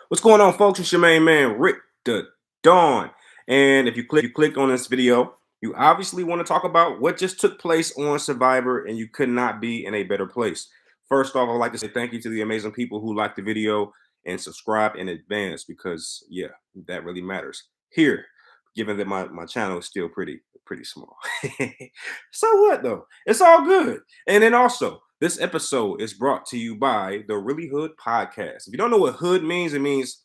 What's going on, folks? It's your main man, Rick the Dawn. And if you click on this video, you obviously want to talk about what just took place on Survivor, and you could not be in a better place. First off, I'd like to say thank you to the amazing people who liked the video and subscribe in advance because yeah, that really matters. Here, given that my channel is still pretty small. So what though? It's all good. And then also, this episode is brought to you by the Really Hood Podcast. If you don't know what hood means, it means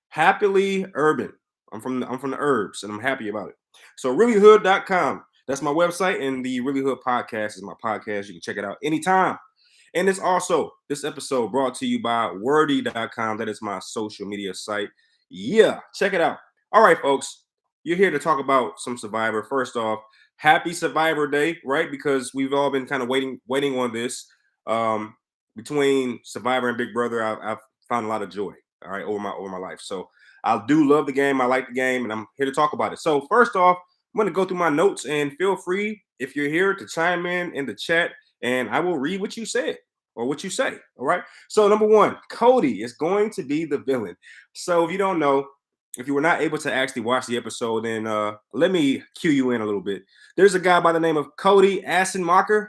happily urban. I'm from the herbs and I'm happy about it. So reallyhood.com. That's my website, and the Really Hood Podcast is my podcast. You can check it out anytime. And it's also this episode brought to you by wordy.com. That is my social media site. Yeah, check it out. All right, folks. You're here to talk about some Survivor. First off, happy Survivor Day, right? Because we've all been kind of waiting on this. Um, Between Survivor and Big Brother, I've found a lot of joy. All right, over my life. So I do love the game. I like the game, and I'm here to talk about it. So first off, I'm going to go through my notes, and feel free if you're here to chime in the chat, and I will read what you said or what you say. All right. So number one, Cody is going to be the villain. So if you don't know, if you were not able to actually watch the episode, then let me cue you in a little bit. There's a guy by the name of Cody Assenmacher.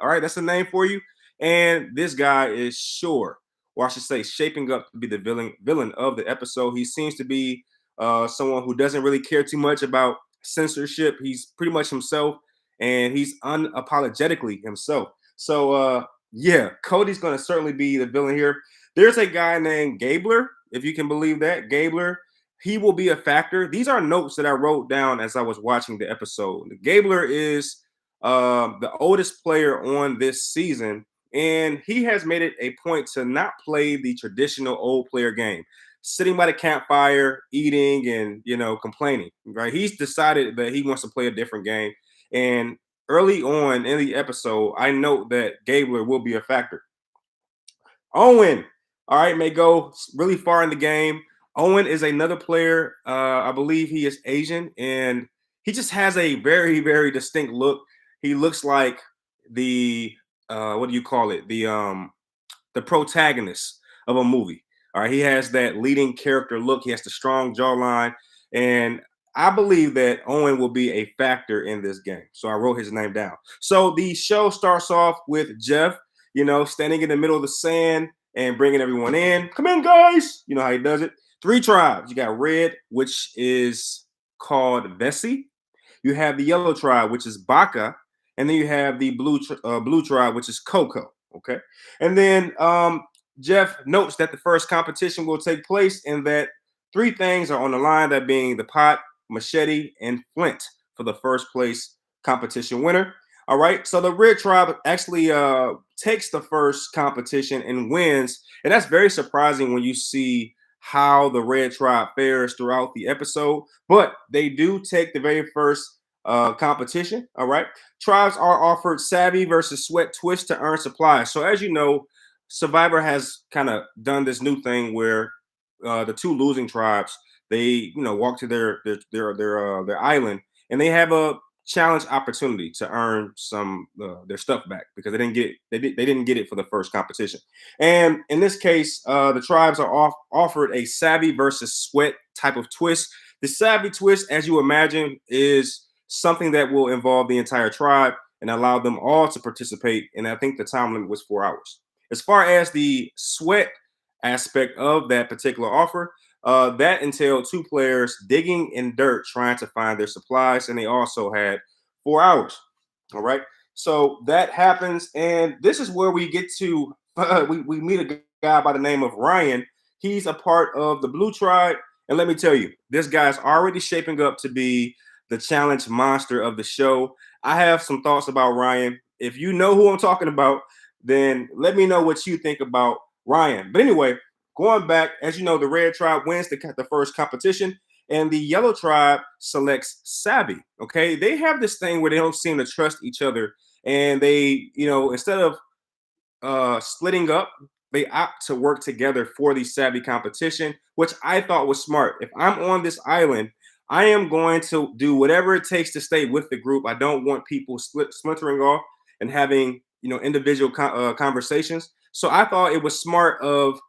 All right, that's the name for you. And this guy is sure, or I should say, shaping up to be the villain of the episode. He seems to be someone who doesn't really care too much about censorship. He's pretty much himself, and he's unapologetically himself. So yeah, Cody's going to certainly be the villain here. There's a guy named Gabler, if you can believe that. Gabler, he will be a factor. These are notes that I wrote down as I was watching the episode. Gabler is the oldest player on this season, and he has made it a point to not play the traditional old player game, sitting by the campfire, eating, and complaining. Right? He's decided that he wants to play a different game, and early on in the episode, I note that Gabler will be a factor. Owen, all right, may go really far in the game. Owen is another player. I believe he is Asian, and he just has a very distinct look. He looks like the what do you call it? The protagonist of a movie. All right, he has that leading character look. He has the strong jawline, and I believe that Owen will be a factor in this game. So I wrote his name down. So the show starts off with Jeff, standing in the middle of the sand and bringing everyone in. Come in, guys. You know how he does it. Three tribes. You got red, which is called Vessi. You have the yellow tribe, which is Baka, and then you have the blue tribe, which is Coco. Okay, and then Jeff notes that the first competition will take place, and that three things are on the line, that being the pot, machete, and flint for the first place competition winner. All right, so the red tribe actually takes the first competition and wins, and that's very surprising when you see how the red tribe fares throughout the episode. But they do take the very first competition. All right, tribes are offered savvy versus sweat twist to earn supplies. So as you know, Survivor has kind of done this new thing where the two losing tribes, they walk to their island, and they have a challenge opportunity to earn some their stuff back because they didn't get it for the first competition. And in this case, the tribes are offered a savvy versus sweat type of twist. The savvy twist, as you imagine, is something that will involve the entire tribe and allow them all to participate. And I think the time limit was 4 hours. As far as the sweat aspect of that particular offer, that entailed two players digging in dirt trying to find their supplies, and they also had 4 hours. All right, so that happens, and this is where we get to we meet a guy by the name of Ryan. He's a part of the Blue Tribe, and let me tell you, this guy's already shaping up to be the challenge monster of the show. I have some thoughts about Ryan. If you know who I'm talking about, then let me know what you think about Ryan. But anyway, going back, as you know, the red tribe wins the first competition, and the yellow tribe selects Savvy. Okay, they have this thing where they don't seem to trust each other, and they, instead of splitting up, they opt to work together for the Savvy competition, which I thought was smart. If I'm on this island, I am going to do whatever it takes to stay with the group. I don't want people splintering off and having individual conversations. So I thought it was smart of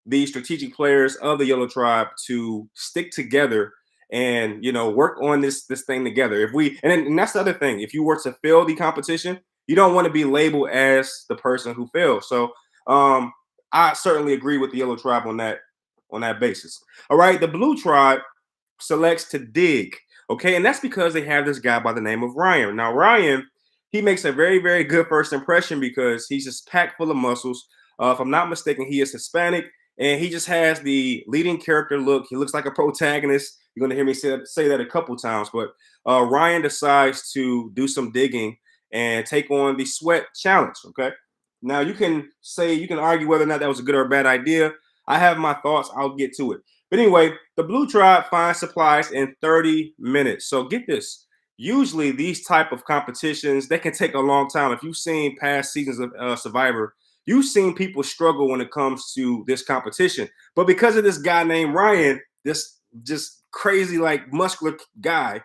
the strategic players of the Yellow Tribe to stick together and work on this thing together. If we and that's the other thing. If you were to fail the competition, you don't want to be labeled as the person who failed. So I certainly agree with the Yellow Tribe on that basis. All right, the Blue Tribe selects to dig. Okay, and that's because they have this guy by the name of Ryan. Now, Ryan, he makes a very, very good first impression because he's just packed full of muscles. If I'm not mistaken, he is Hispanic and he just has the leading character look. He looks like a protagonist. You're going to hear me say that a couple times, but Ryan decides to do some digging and take on the sweat challenge. Okay, now you can argue whether or not that was a good or a bad idea. I have my thoughts. I'll get to it. But anyway, the Blue Tribe finds supplies in 30 minutes. So get this. Usually these type of competitions, they can take a long time. If you've seen past seasons of Survivor, you've seen people struggle when it comes to this competition. But because of this guy named Ryan, this just crazy, like muscular guy,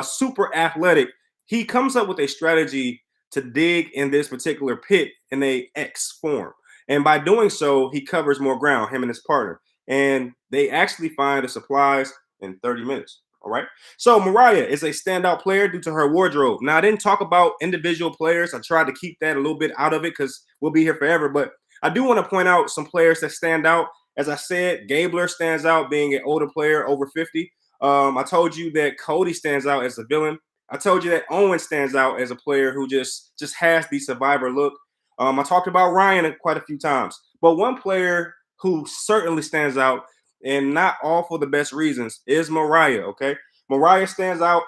super athletic, he comes up with a strategy to dig in this particular pit in a X form. And by doing so, he covers more ground, him and his partner. And they actually find the supplies in 30 minutes. All right. So Mariah is a standout player due to her wardrobe. Now, I didn't talk about individual players. I tried to keep that a little bit out of it because we'll be here forever. But I do want to point out some players that stand out. As I said, Gabler stands out being an older player over 50. I told you that Cody stands out as a villain. I told you that Owen stands out as a player who just has the survivor look. I talked about Ryan quite a few times. But one player who certainly stands out, and not all for the best reasons, is Mariah. Okay, Mariah stands out,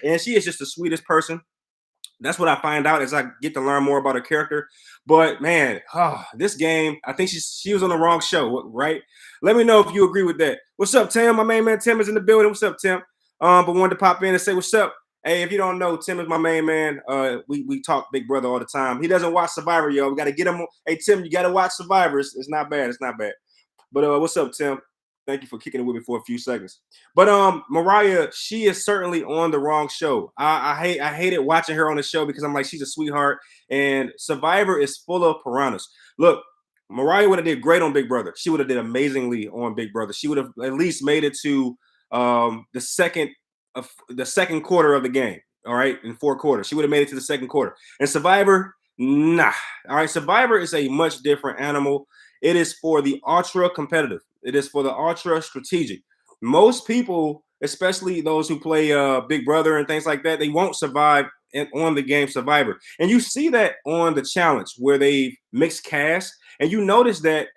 and she is just the sweetest person. That's what I find out as I get to learn more about her character. But man, this game, I think she was on the wrong show, right? Let me know if you agree with that. What's up, Tim? My main man Tim is in the building. What's up, Tim? But wanted to pop in and say what's up. Hey, if you don't know, Tim is my main man. We talk Big Brother all the time. He doesn't watch Survivor, yo. We got to get him. Hey, Tim, you got to watch Survivor. It's not bad. It's not bad. But what's up, Tim? Thank you for kicking it with me for a few seconds. But Mariah, she is certainly on the wrong show. I hated watching her on the show because I'm like, she's a sweetheart, and Survivor is full of piranhas. Look, Mariah would have did great on Big Brother. She would have did amazingly on Big Brother. She would have at least made it to the second quarter of the game. All right, in 4 quarters, she would have made it to the second quarter. And Survivor, nah. All right, Survivor is a much different animal. It is for the ultra competitive. It is for the ultra strategic. Most people, especially those who play Big Brother and things like that, they won't survive on the game Survivor. And you see that on the challenge where they mix cast, and you notice that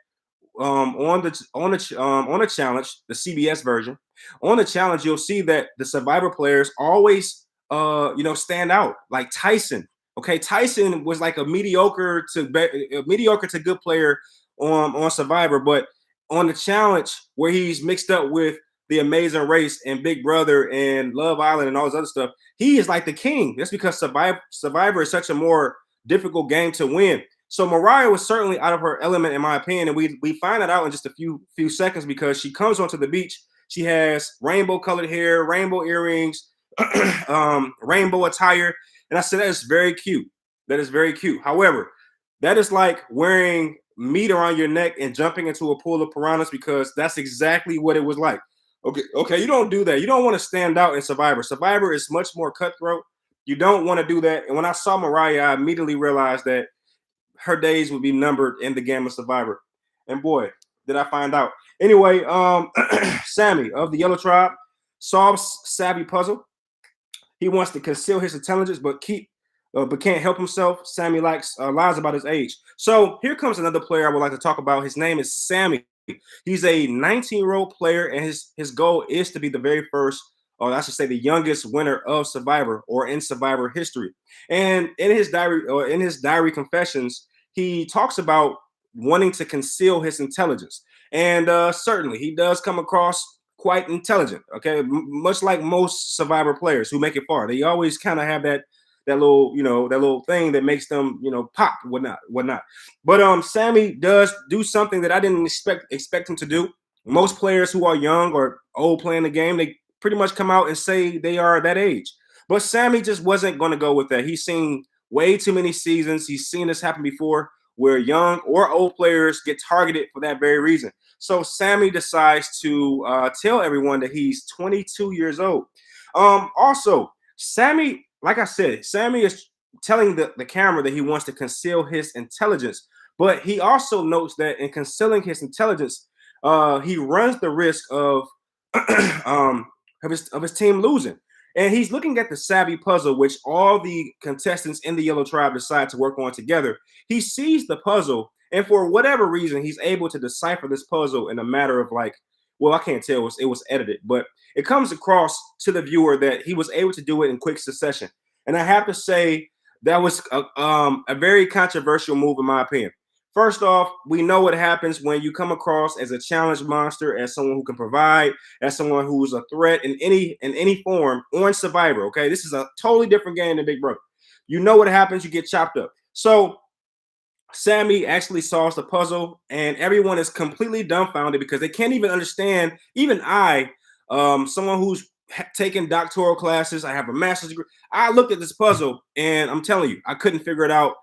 on the challenge, the CBS version, on the challenge, you'll see that the Survivor players always stand out. Like Tyson. Okay, Tyson was like a mediocre to good player on Survivor, but on the challenge where he's mixed up with the Amazing Race and Big Brother and Love Island and all this other stuff, he is like the king. That's because Survivor is such a more difficult game to win. So Mariah was certainly out of her element, in my opinion, and we find that out in just a few seconds because she comes onto the beach. She has rainbow-colored hair, rainbow earrings, rainbow attire, and I said that is very cute. That is very cute. However, that is like wearing meat around your neck and jumping into a pool of piranhas because that's exactly what it was like. Okay, you don't do that. You don't want to stand out in Survivor. Survivor is much more cutthroat. You don't want to do that. And when I saw Mariah, I immediately realized that her days would be numbered in the game of Survivor. And boy, did I find out. Anyway, Sammy of the Yellow Tribe solves savvy puzzle. He wants to conceal his intelligence, but can't help himself. Sammy lies about his age. So here comes another player I would like to talk about. His name is Sammy. He's a 19-year-old player, and his goal is to be the very first, or I should say, the youngest winner of Survivor or in Survivor history. And in his diary confessions, he talks about wanting to conceal his intelligence. And certainly, he does come across quite intelligent. Okay, much like most Survivor players who make it far, they always kind of have that little thing that makes them, pop, whatnot. But Sammy does do something that I didn't expect him to do. Most players who are young or old playing the game, they pretty much come out and say they are that age. But Sammy just wasn't going to go with that. He's seen way too many seasons. He's seen this happen before. where young or old players get targeted for that very reason. So Sammy decides to tell everyone that he's 22 years old. Also, Sammy, like I said, Sammy is telling the camera that he wants to conceal his intelligence, but he also notes that in concealing his intelligence, he runs the risk um, of his team losing. And he's looking at the savvy puzzle, which all the contestants in the yellow tribe decide to work on together. He sees the puzzle, and for whatever reason, he's able to decipher this puzzle in a matter of like, well, I can't tell, it was edited, but it comes across to the viewer that he was able to do it in quick succession. And I have to say that was a very controversial move, in my opinion. First off, we know what happens when you come across as a challenge monster, as someone who can provide, as someone who's a threat in any form on Survivor. Okay, this is a totally different game than Big Brother. You know what happens, you get chopped up. So Sammy actually solves the puzzle, and everyone is completely dumbfounded because they can't even understand. Even I, someone who's taken doctoral classes, I have a master's degree. I looked at this puzzle, and I'm telling you, I couldn't figure it out.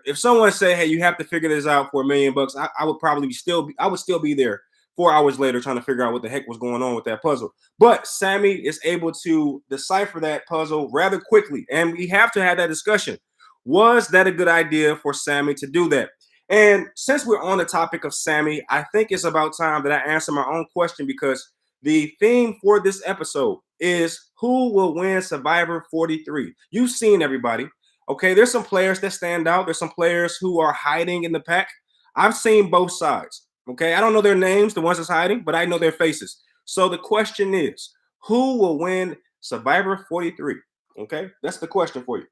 If someone said, "Hey, you have to figure this out for $1 million," I would probably I would still be there 4 hours later trying to figure out what the heck was going on with that puzzle. But Sammy is able to decipher that puzzle rather quickly, and we have to have that discussion. Was that a good idea for Sammy to do that? And since we're on the topic of Sammy, I think it's about time that I answer my own question, because the theme for this episode is who will win Survivor 43. You've seen everybody. Okay, there's some players that stand out. There's some players who are hiding in the pack. I've seen both sides. Okay, I don't know their names, the ones that's hiding, but I know their faces. So the question is, who will win Survivor 43? Okay, that's the question for you.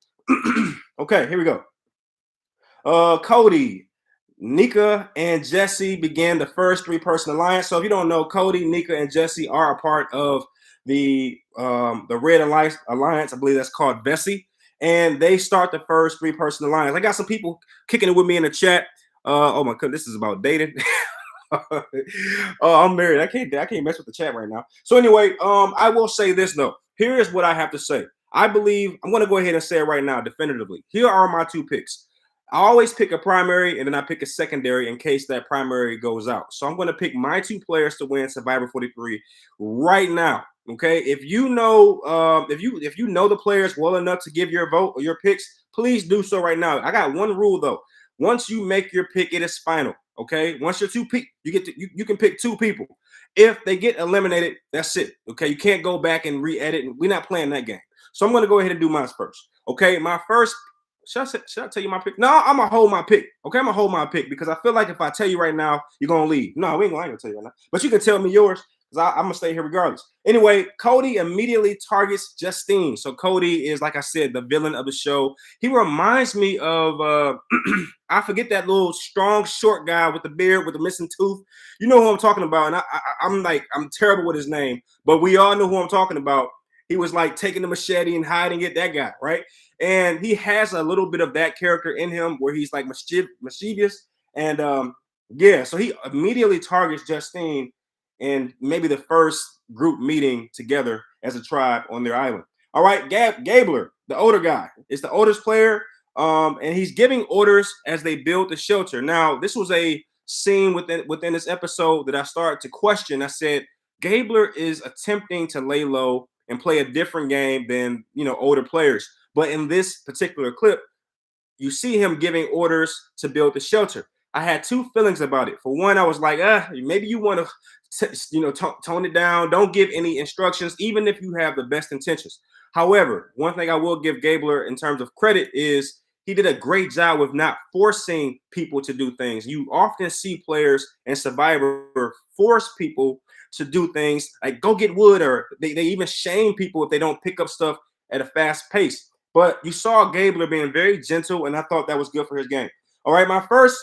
Okay, here we go. Cody, Nika, and Jesse began the first three-person alliance. So if you don't know, Cody, Nika, and Jesse are a part of the Red Alliance. I believe that's called Vessi. And they start the first three-person alliance. I got some people kicking it with me in the chat. Oh my god, this is about dating. Oh, I'm married. I can't mess with the chat right now. So anyway, I will say this though. Here is what I have to say. I believe I'm going to go ahead and say it right now, definitively. Here are my two picks. I always pick a primary and then I pick a secondary in case that primary goes out. So I'm going to pick my two players to win Survivor 43 right now. Okay, if you know, if you know the players well enough to give your vote or your picks, please do so right now. I got one rule though. Once you make your pick, it is final. Okay, once you're two pick, you can pick two people. If they get eliminated, that's it. Okay, you can't go back and re-edit. We're not playing that game. So I'm going to go ahead and do mine first. Okay, my first. Should I tell you my pick? No, I'm gonna hold my pick. Okay, I'm gonna hold my pick because I feel like if I tell you right now, you're gonna leave. No, I ain't gonna tell you right now. But you can tell me yours because I'm gonna stay here regardless. Anyway, Cody immediately targets Justine. So Cody is, like I said, the villain of the show. He reminds me of I forget that little strong, short guy with the beard with the missing tooth. You know who I'm talking about. And I'm terrible with his name, but we all know who I'm talking about. He was like taking the machete and hiding it. That guy, right? And he has a little bit of that character in him where he's like mischievous. And yeah, so he immediately targets Justine in maybe the first group meeting together as a tribe on their island. All right, Gabler, the older guy, is the oldest player. And he's giving orders as they build the shelter. Now, this was a scene within this episode that I started to question. I said, Gabler is attempting to lay low and play a different game than older players. But in this particular clip, you see him giving orders to build the shelter. I had two feelings about it. For one, I was like, maybe you want to, tone it down. Don't give any instructions, even if you have the best intentions. However, one thing I will give Gabler in terms of credit is he did a great job with not forcing people to do things. You often see players in Survivor force people to do things like go get wood, or they even shame people if they don't pick up stuff at a fast pace. But you saw Gabler being very gentle, and I thought that was good for his game. All right, my first.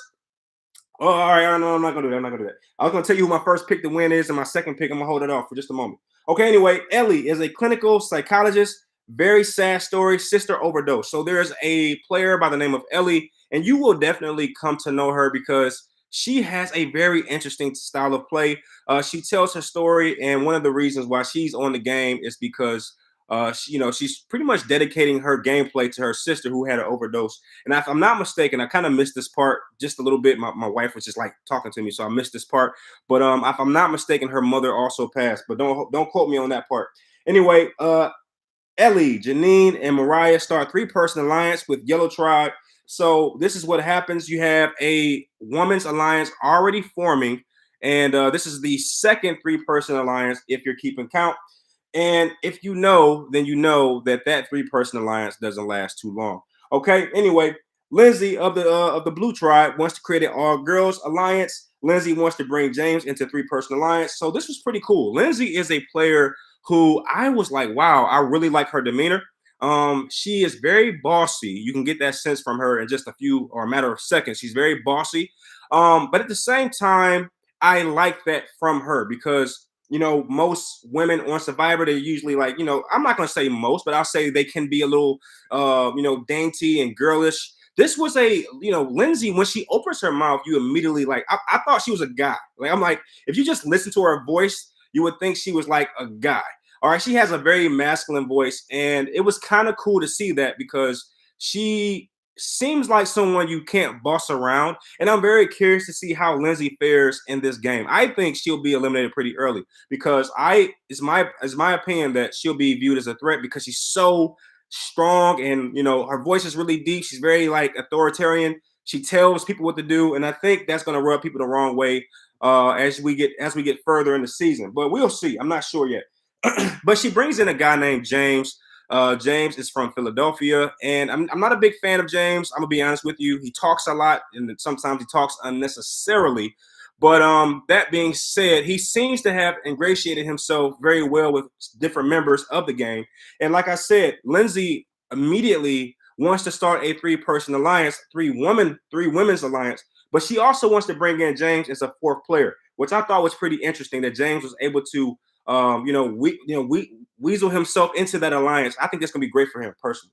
Oh, all right, no, I'm not gonna do that. I was gonna tell you who my first pick to win is, and my second pick, I'm gonna hold it off for just a moment. Okay, anyway, Ellie is a clinical psychologist. Very sad story, sister overdose. So there's a player by the name of Ellie, and you will definitely come to know her because she has a very interesting style of play. She tells her story, and one of the reasons why she's on the game is because She's pretty much dedicating her gameplay to her sister who had an overdose. And if I'm not mistaken, I kind of missed this part just a little bit. My wife was just like talking to me, so I missed this part. But if I'm not mistaken, her mother also passed. But don't quote me on that part. Anyway, Ellie, Janine, and Mariah start three-person alliance with Yellow Tribe. So this is what happens. You have a women's alliance already forming, and this is the second three-person alliance if you're keeping count. And if you know, then you know that that three-person alliance doesn't last too long. Okay. Anyway, Lindsay of the Blue Tribe wants to create an all-girls alliance. Lindsay wants to bring James into three-person alliance. So this was pretty cool. Lindsay is a player who I was like, wow, I really like her demeanor. She is very bossy. You can get that sense from her in just a few or a matter of seconds. She's very bossy. But at the same time, I like that from her because most women on Survivor, they're usually like, I'm not gonna say most, but I'll say they can be a little dainty and girlish. This was Lindsay, when she opens her mouth, you immediately like, I thought she was a guy. Like, I'm like, if you just listen to her voice, you would think she was like a guy. All right, she has a very masculine voice, and it was kind of cool to see that because she seems like someone you can't boss around. And I'm very curious to see how Lindsay fares in this game. I think she'll be eliminated pretty early because it's my opinion that she'll be viewed as a threat because she's so strong and her voice is really deep. She's very like authoritarian. She tells people what to do, and I think that's going to rub people the wrong way as we get further in the season. But we'll see. I'm not sure yet. But she brings in a guy named James. James is from Philadelphia, and I'm not a big fan of James. I'm gonna be honest with you. He talks a lot, and sometimes he talks unnecessarily. But that being said, he seems to have ingratiated himself very well with different members of the game. And like I said, Lindsay immediately wants to start a three-person alliance, three women's alliance. But she also wants to bring in James as a fourth player, which I thought was pretty interesting. That James was able to weasel himself into that alliance. I think that's gonna be great for him personally.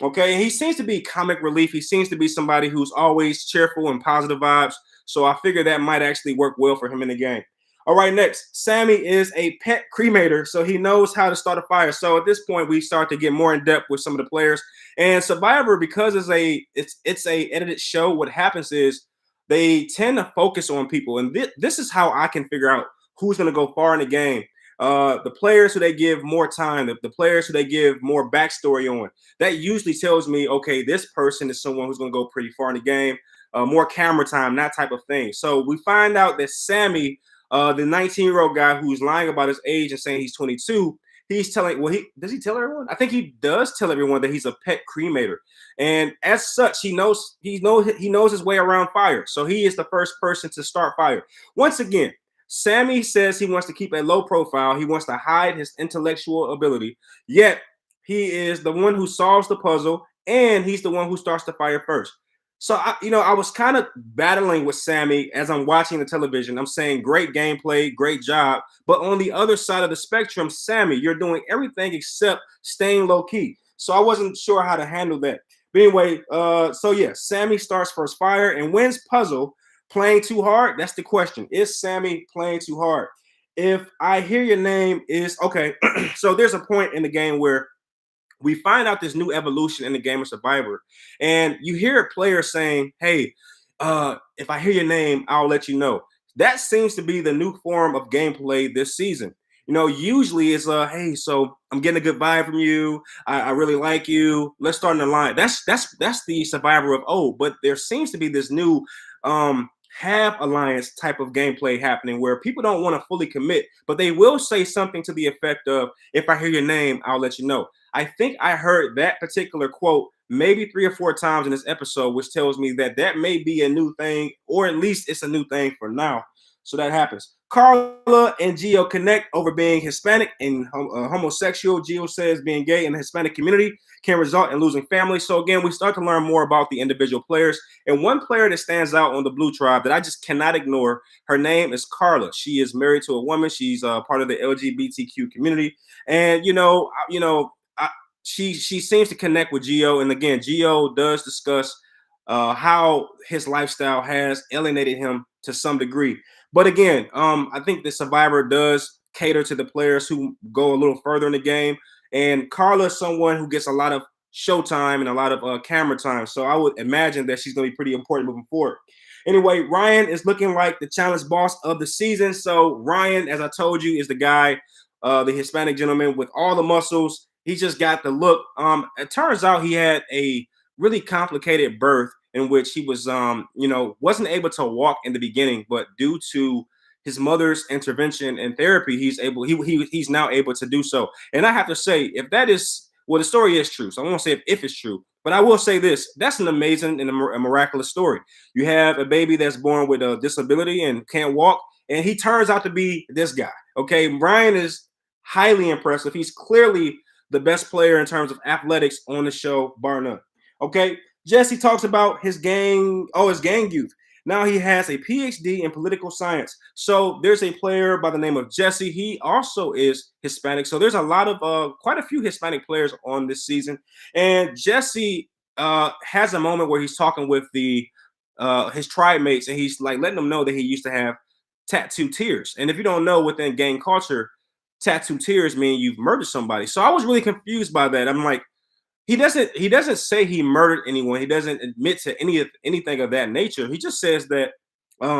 Okay, and he seems to be comic relief. He seems to be somebody who's always cheerful and positive vibes. So I figure that might actually work well for him in the game. All right, next, Sammy is a pet cremator, so he knows how to start a fire. So at this point, we start to get more in depth with some of the players. And Survivor, because it's a edited show, what happens is they tend to focus on people, and this is how I can figure out who's going to go far in the game. The players who they give more time, the players who they give more backstory on, that usually tells me, okay, this person is someone who's going to go pretty far in the game, more camera time, that type of thing. So we find out that Sammy, the 19-year-old guy who's lying about his age and saying he's 22, he's telling, does he tell everyone? I think he does tell everyone that he's a pet cremator. And as such, he knows his way around fire. So he is the first person to start fire. Once again, Sammy says he wants to keep a low profile. He wants to hide his intellectual ability. Yet he is the one who solves the puzzle, and he's the one who starts the fire first. So I was kind of battling with Sammy as I'm watching the television. I'm saying great gameplay, great job. But on the other side of the spectrum, Sammy, you're doing everything except staying low key. So I wasn't sure how to handle that. But anyway, so yeah, Sammy starts first fire and wins puzzle. Playing too hard? That's the question. Is Sammy playing too hard? If I hear your name is okay. So there's a point in the game where we find out this new evolution in the game of Survivor, and you hear a player saying, "Hey, if I hear your name, I'll let you know." That seems to be the new form of gameplay this season. Usually it's hey, so I'm getting a good vibe from you. I really like you. Let's start in the line. That's the Survivor of old, but there seems to be this new half alliance type of gameplay happening where people don't want to fully commit, but they will say something to the effect of, if I hear your name, I'll let you know. I think I heard that particular quote maybe 3 or 4 times in this episode, which tells me that may be a new thing, or at least it's a new thing for now. So that happens. Carla and Gio connect over being Hispanic and homosexual. Gio says being gay in the Hispanic community can result in losing family. So again, we start to learn more about the individual players. And one player that stands out on the Blue Tribe that I just cannot ignore, her name is Carla. She is married to a woman. She's part of the LGBTQ community. And, she seems to connect with Gio. And again, Gio does discuss how his lifestyle has alienated him to some degree. But again, I think the Survivor does cater to the players who go a little further in the game. And Carla is someone who gets a lot of showtime and a lot of camera time. So I would imagine that she's going to be pretty important moving forward. Anyway, Ryan is looking like the challenge boss of the season. So Ryan, as I told you, is the guy, the Hispanic gentleman with all the muscles. He just got the look. It turns out he had a really complicated birth in which he was, wasn't able to walk in the beginning, but due to his mother's intervention and therapy, he's now able to do so. And I have to say, if that is well, the story is true. So I won't say if it's true, but I will say this: that's an amazing and a miraculous story. You have a baby that's born with a disability and can't walk, and he turns out to be this guy. Okay, Brian is highly impressive. He's clearly the best player in terms of athletics on the show, bar none. Okay, Jesse talks about his gang youth. Now he has a PhD in political science. So there's a player by the name of Jesse. He also is Hispanic. So there's a lot of quite a few Hispanic players on this season. And Jesse has a moment where he's talking with the his tribe mates, and he's like letting them know that he used to have tattoo tears. And if you don't know, within gang culture, tattoo tears mean you've murdered somebody. So I was really confused by that. I'm like, he doesn't say he murdered anyone. He doesn't admit to anything of that nature. He just says that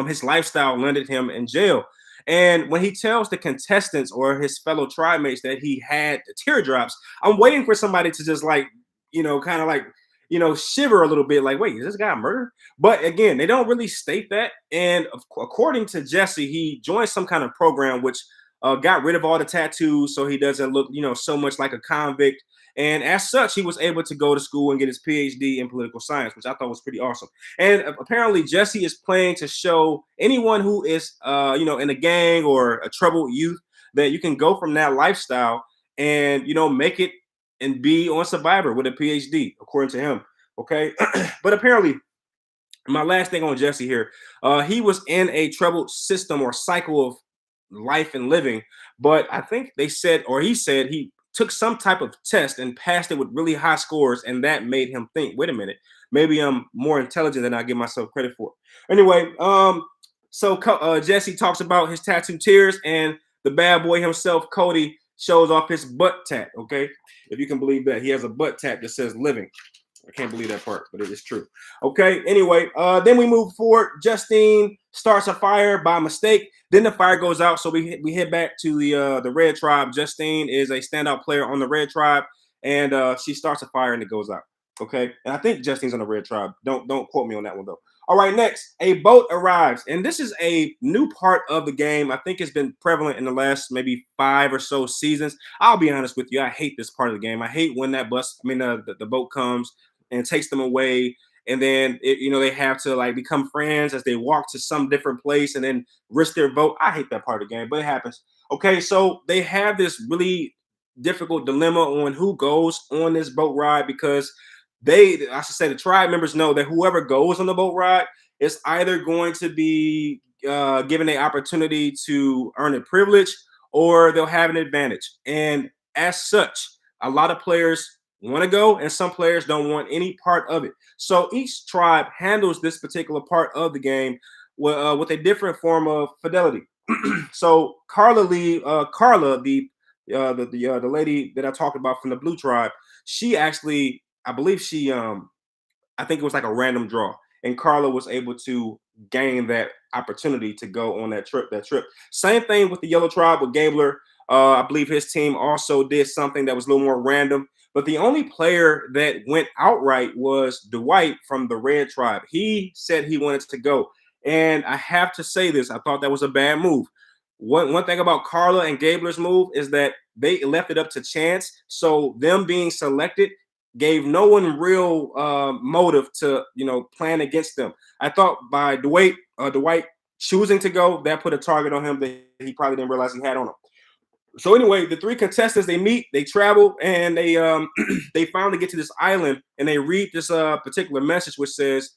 his lifestyle landed him in jail. And when he tells the contestants or his fellow tribe mates that he had teardrops, I'm waiting for somebody to just like, kind of like, shiver a little bit, like, wait, is this guy murdered? But again, they don't really state that. And according to Jesse, he joined some kind of program which got rid of all the tattoos so he doesn't look, so much like a convict. And as such, he was able to go to school and get his PhD in political science, which I thought was pretty awesome. And apparently, Jesse is playing to show anyone who is, in a gang or a troubled youth that you can go from that lifestyle and, make it and be on Survivor with a PhD, according to him. Okay. But apparently, my last thing on Jesse here, he was in a troubled system or cycle of life and living. But I think they said, or he said, he took some type of test and passed it with really high scores, and that made him think, wait a minute, maybe I'm more intelligent than I give myself credit for. Anyway, Jesse talks about his tattoo tears, and the bad boy himself, Cody, shows off his butt tat. Okay, if you can believe that, he has a butt tat that says living. I can't believe that part, but it is true. Okay, anyway, then we move forward. Justine starts a fire by mistake. Then the fire goes out, so we head back to the red tribe. Justine is a standout player on the red tribe, and she starts a fire and it goes out. Okay, and I think Justine's on the red tribe. Don't quote me on that one though. All right, next, a boat arrives, and this is a new part of the game. I think it's been prevalent in the last maybe 5 or so seasons. I'll be honest with you, I hate this part of the game. I hate when that the boat comes and takes them away, and then they have to like become friends as they walk to some different place and then risk their vote. I hate that part of the game, but it happens. Okay, so they have this really difficult dilemma on who goes on this boat ride, because I should say the tribe members know that whoever goes on the boat ride is either going to be given the opportunity to earn a privilege, or they'll have an advantage. And as such, a lot of players want to go and some players don't want any part of it. So each tribe handles this particular part of the game with a different form of fidelity. So Carla, the lady that I talked about from the blue tribe, she actually, I believe I think it was like a random draw, and Carla was able to gain that opportunity to go on that trip. Same thing with the yellow tribe with Gabler. I believe his team also did something that was a little more random. But the only player that went outright was Dwight from the red tribe. He said he wanted to go. And I have to say this, I thought that was a bad move. One thing about Carla and Gabler's move is that they left it up to chance. So them being selected gave no one real motive to plan against them. I thought by Dwight choosing to go, that put a target on him that he probably didn't realize he had on him. So anyway, the 3 contestants, they meet, they travel, and they they finally get to this island, and they read this particular message which says,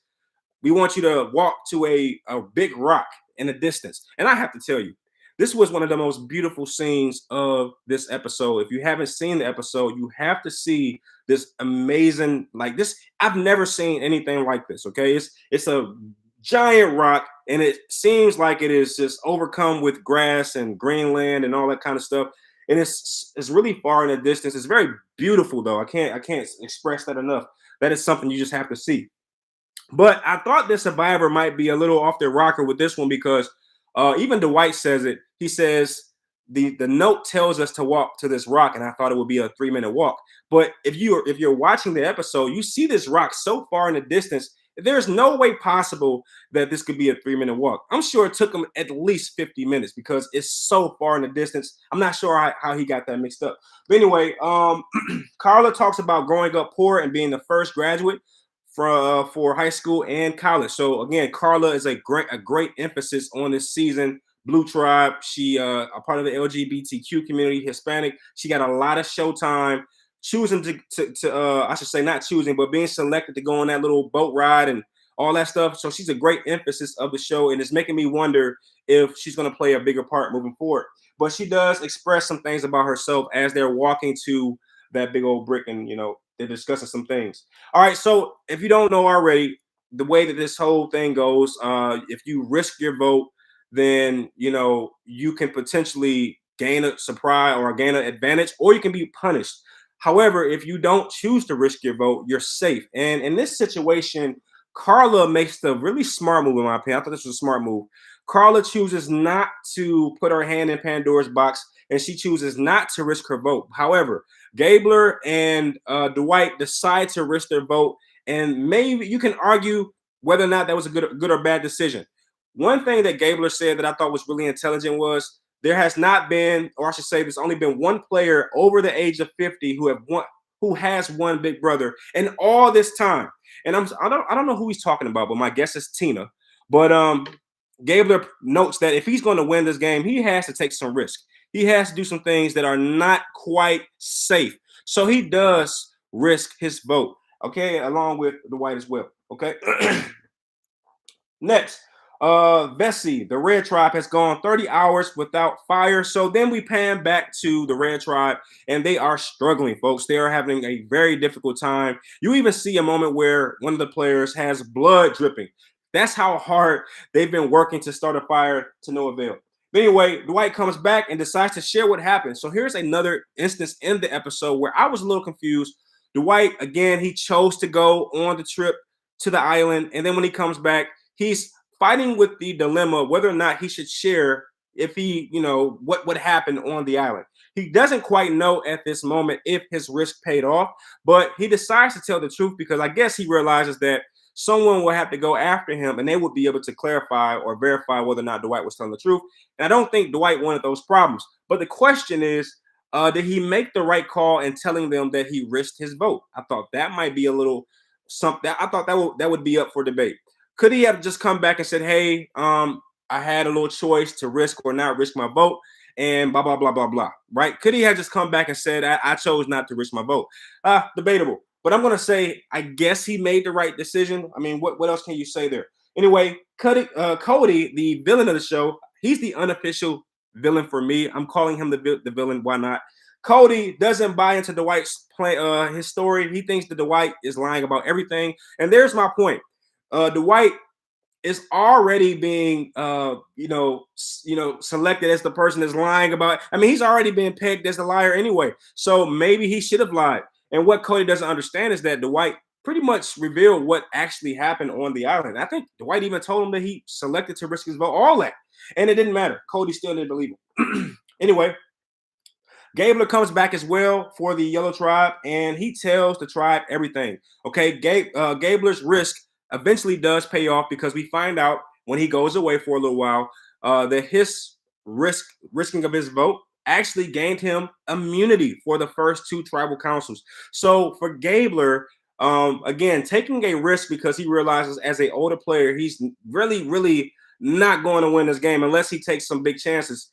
we want you to walk to a big rock in the distance. And I have to tell you, this was one of the most beautiful scenes of this episode. If you haven't seen the episode, you have to see this amazing, like this. I've never seen anything like this. Okay, it's a giant rock, and it seems like it is just overcome with grass and green land and all that kind of stuff. and it's really far in the distance. It's very beautiful though. I can't express that enough. That is something you just have to see. But I thought this survivor might be a little off their rocker with this one because even Dwight says it. He says the note tells us to walk to this rock, and I thought it would be a 3-minute walk. But if you're watching the episode, you see this rock so far in the distance. There's no way possible that this could be a 3-minute walk. I'm sure it took him at least 50 minutes because it's so far in the distance. I'm not sure how he got that mixed up. But anyway, Carla talks about growing up poor and being the first graduate for high school and college. So again, Carla is a great emphasis on this season. Blue Tribe, she a part of the LGBTQ community, Hispanic. She got a lot of showtime. Choosing to I should say not choosing, but being selected to go on that little boat ride and all that stuff. So she's a great emphasis of the show, and it's making me wonder if she's going to play a bigger part moving forward. But she does express some things about herself as they're walking to that big old brick, and they're discussing some things. All right, so if you don't know already, the way that this whole thing goes, if you risk your vote, then you can potentially gain a surprise or gain an advantage, or you can be punished. However, if you don't choose to risk your vote, you're safe. And in this situation, Carla makes the really smart move, in my opinion. I thought this was a smart move. Carla chooses not to put her hand in Pandora's box, and she chooses not to risk her vote. However, Gabler and Dwight decide to risk their vote, and maybe you can argue whether or not that was a good or bad decision. One thing that Gabler said that I thought was really intelligent was there has not been, or I should say, there's only been one player over the age of 50 who has won Big Brother in all this time. And I don't know who he's talking about, but my guess is Tina. But Gabler notes that if he's going to win this game, he has to take some risk. He has to do some things that are not quite safe. So he does risk his vote, okay, along with the White as well, okay? Next, Vessi, the Red Tribe, has gone 30 hours without fire. So then we pan back to the Red Tribe, and they are struggling, folks. They are having a very difficult time. You even see a moment where one of the players has blood dripping. That's how hard they've been working to start a fire to no avail. But anyway, Dwight comes back and decides to share what happened. So here's another instance in the episode where I was a little confused. Dwight, again, he chose to go on the trip to the island. And then when he comes back, he's fighting with the dilemma whether or not he should share if what happened on the island. He doesn't quite know at this moment if his risk paid off, but he decides to tell the truth because I guess he realizes that someone will have to go after him and they would be able to clarify or verify whether or not Dwight was telling the truth. And I don't think Dwight wanted those problems. But the question is, did he make the right call in telling them that he risked his vote? I thought that might be a little something. I thought that would be up for debate. Could he have just come back and said, hey, I had a little choice to risk or not risk my vote and blah, blah, blah, blah, blah, right? Could he have just come back and said, I chose not to risk my vote? Debatable. But I'm going to say, I guess he made the right decision. I mean, what else can you say there? Anyway, Cody, the villain of the show, he's the unofficial villain for me. I'm calling him the villain. Why not? Cody doesn't buy into Dwight's his story. He thinks that Dwight is lying about everything. And there's my point. Dwight is already being selected as the person that's lying about. I mean, he's already been pegged as the liar anyway. So maybe he should have lied. And what Cody doesn't understand is that Dwight pretty much revealed what actually happened on the island. I think Dwight even told him that he selected to risk his vote, all that. And it didn't matter. Cody still didn't believe him. Anyway, Gabler comes back as well for the Yellow Tribe, and he tells the tribe everything. Okay, Gabler's risk eventually does pay off because we find out when he goes away for a little while that his risking of his vote actually gained him immunity for the first 2 tribal councils. So for Gabler, again, taking a risk because he realizes as an older player, he's really, really not going to win this game unless he takes some big chances.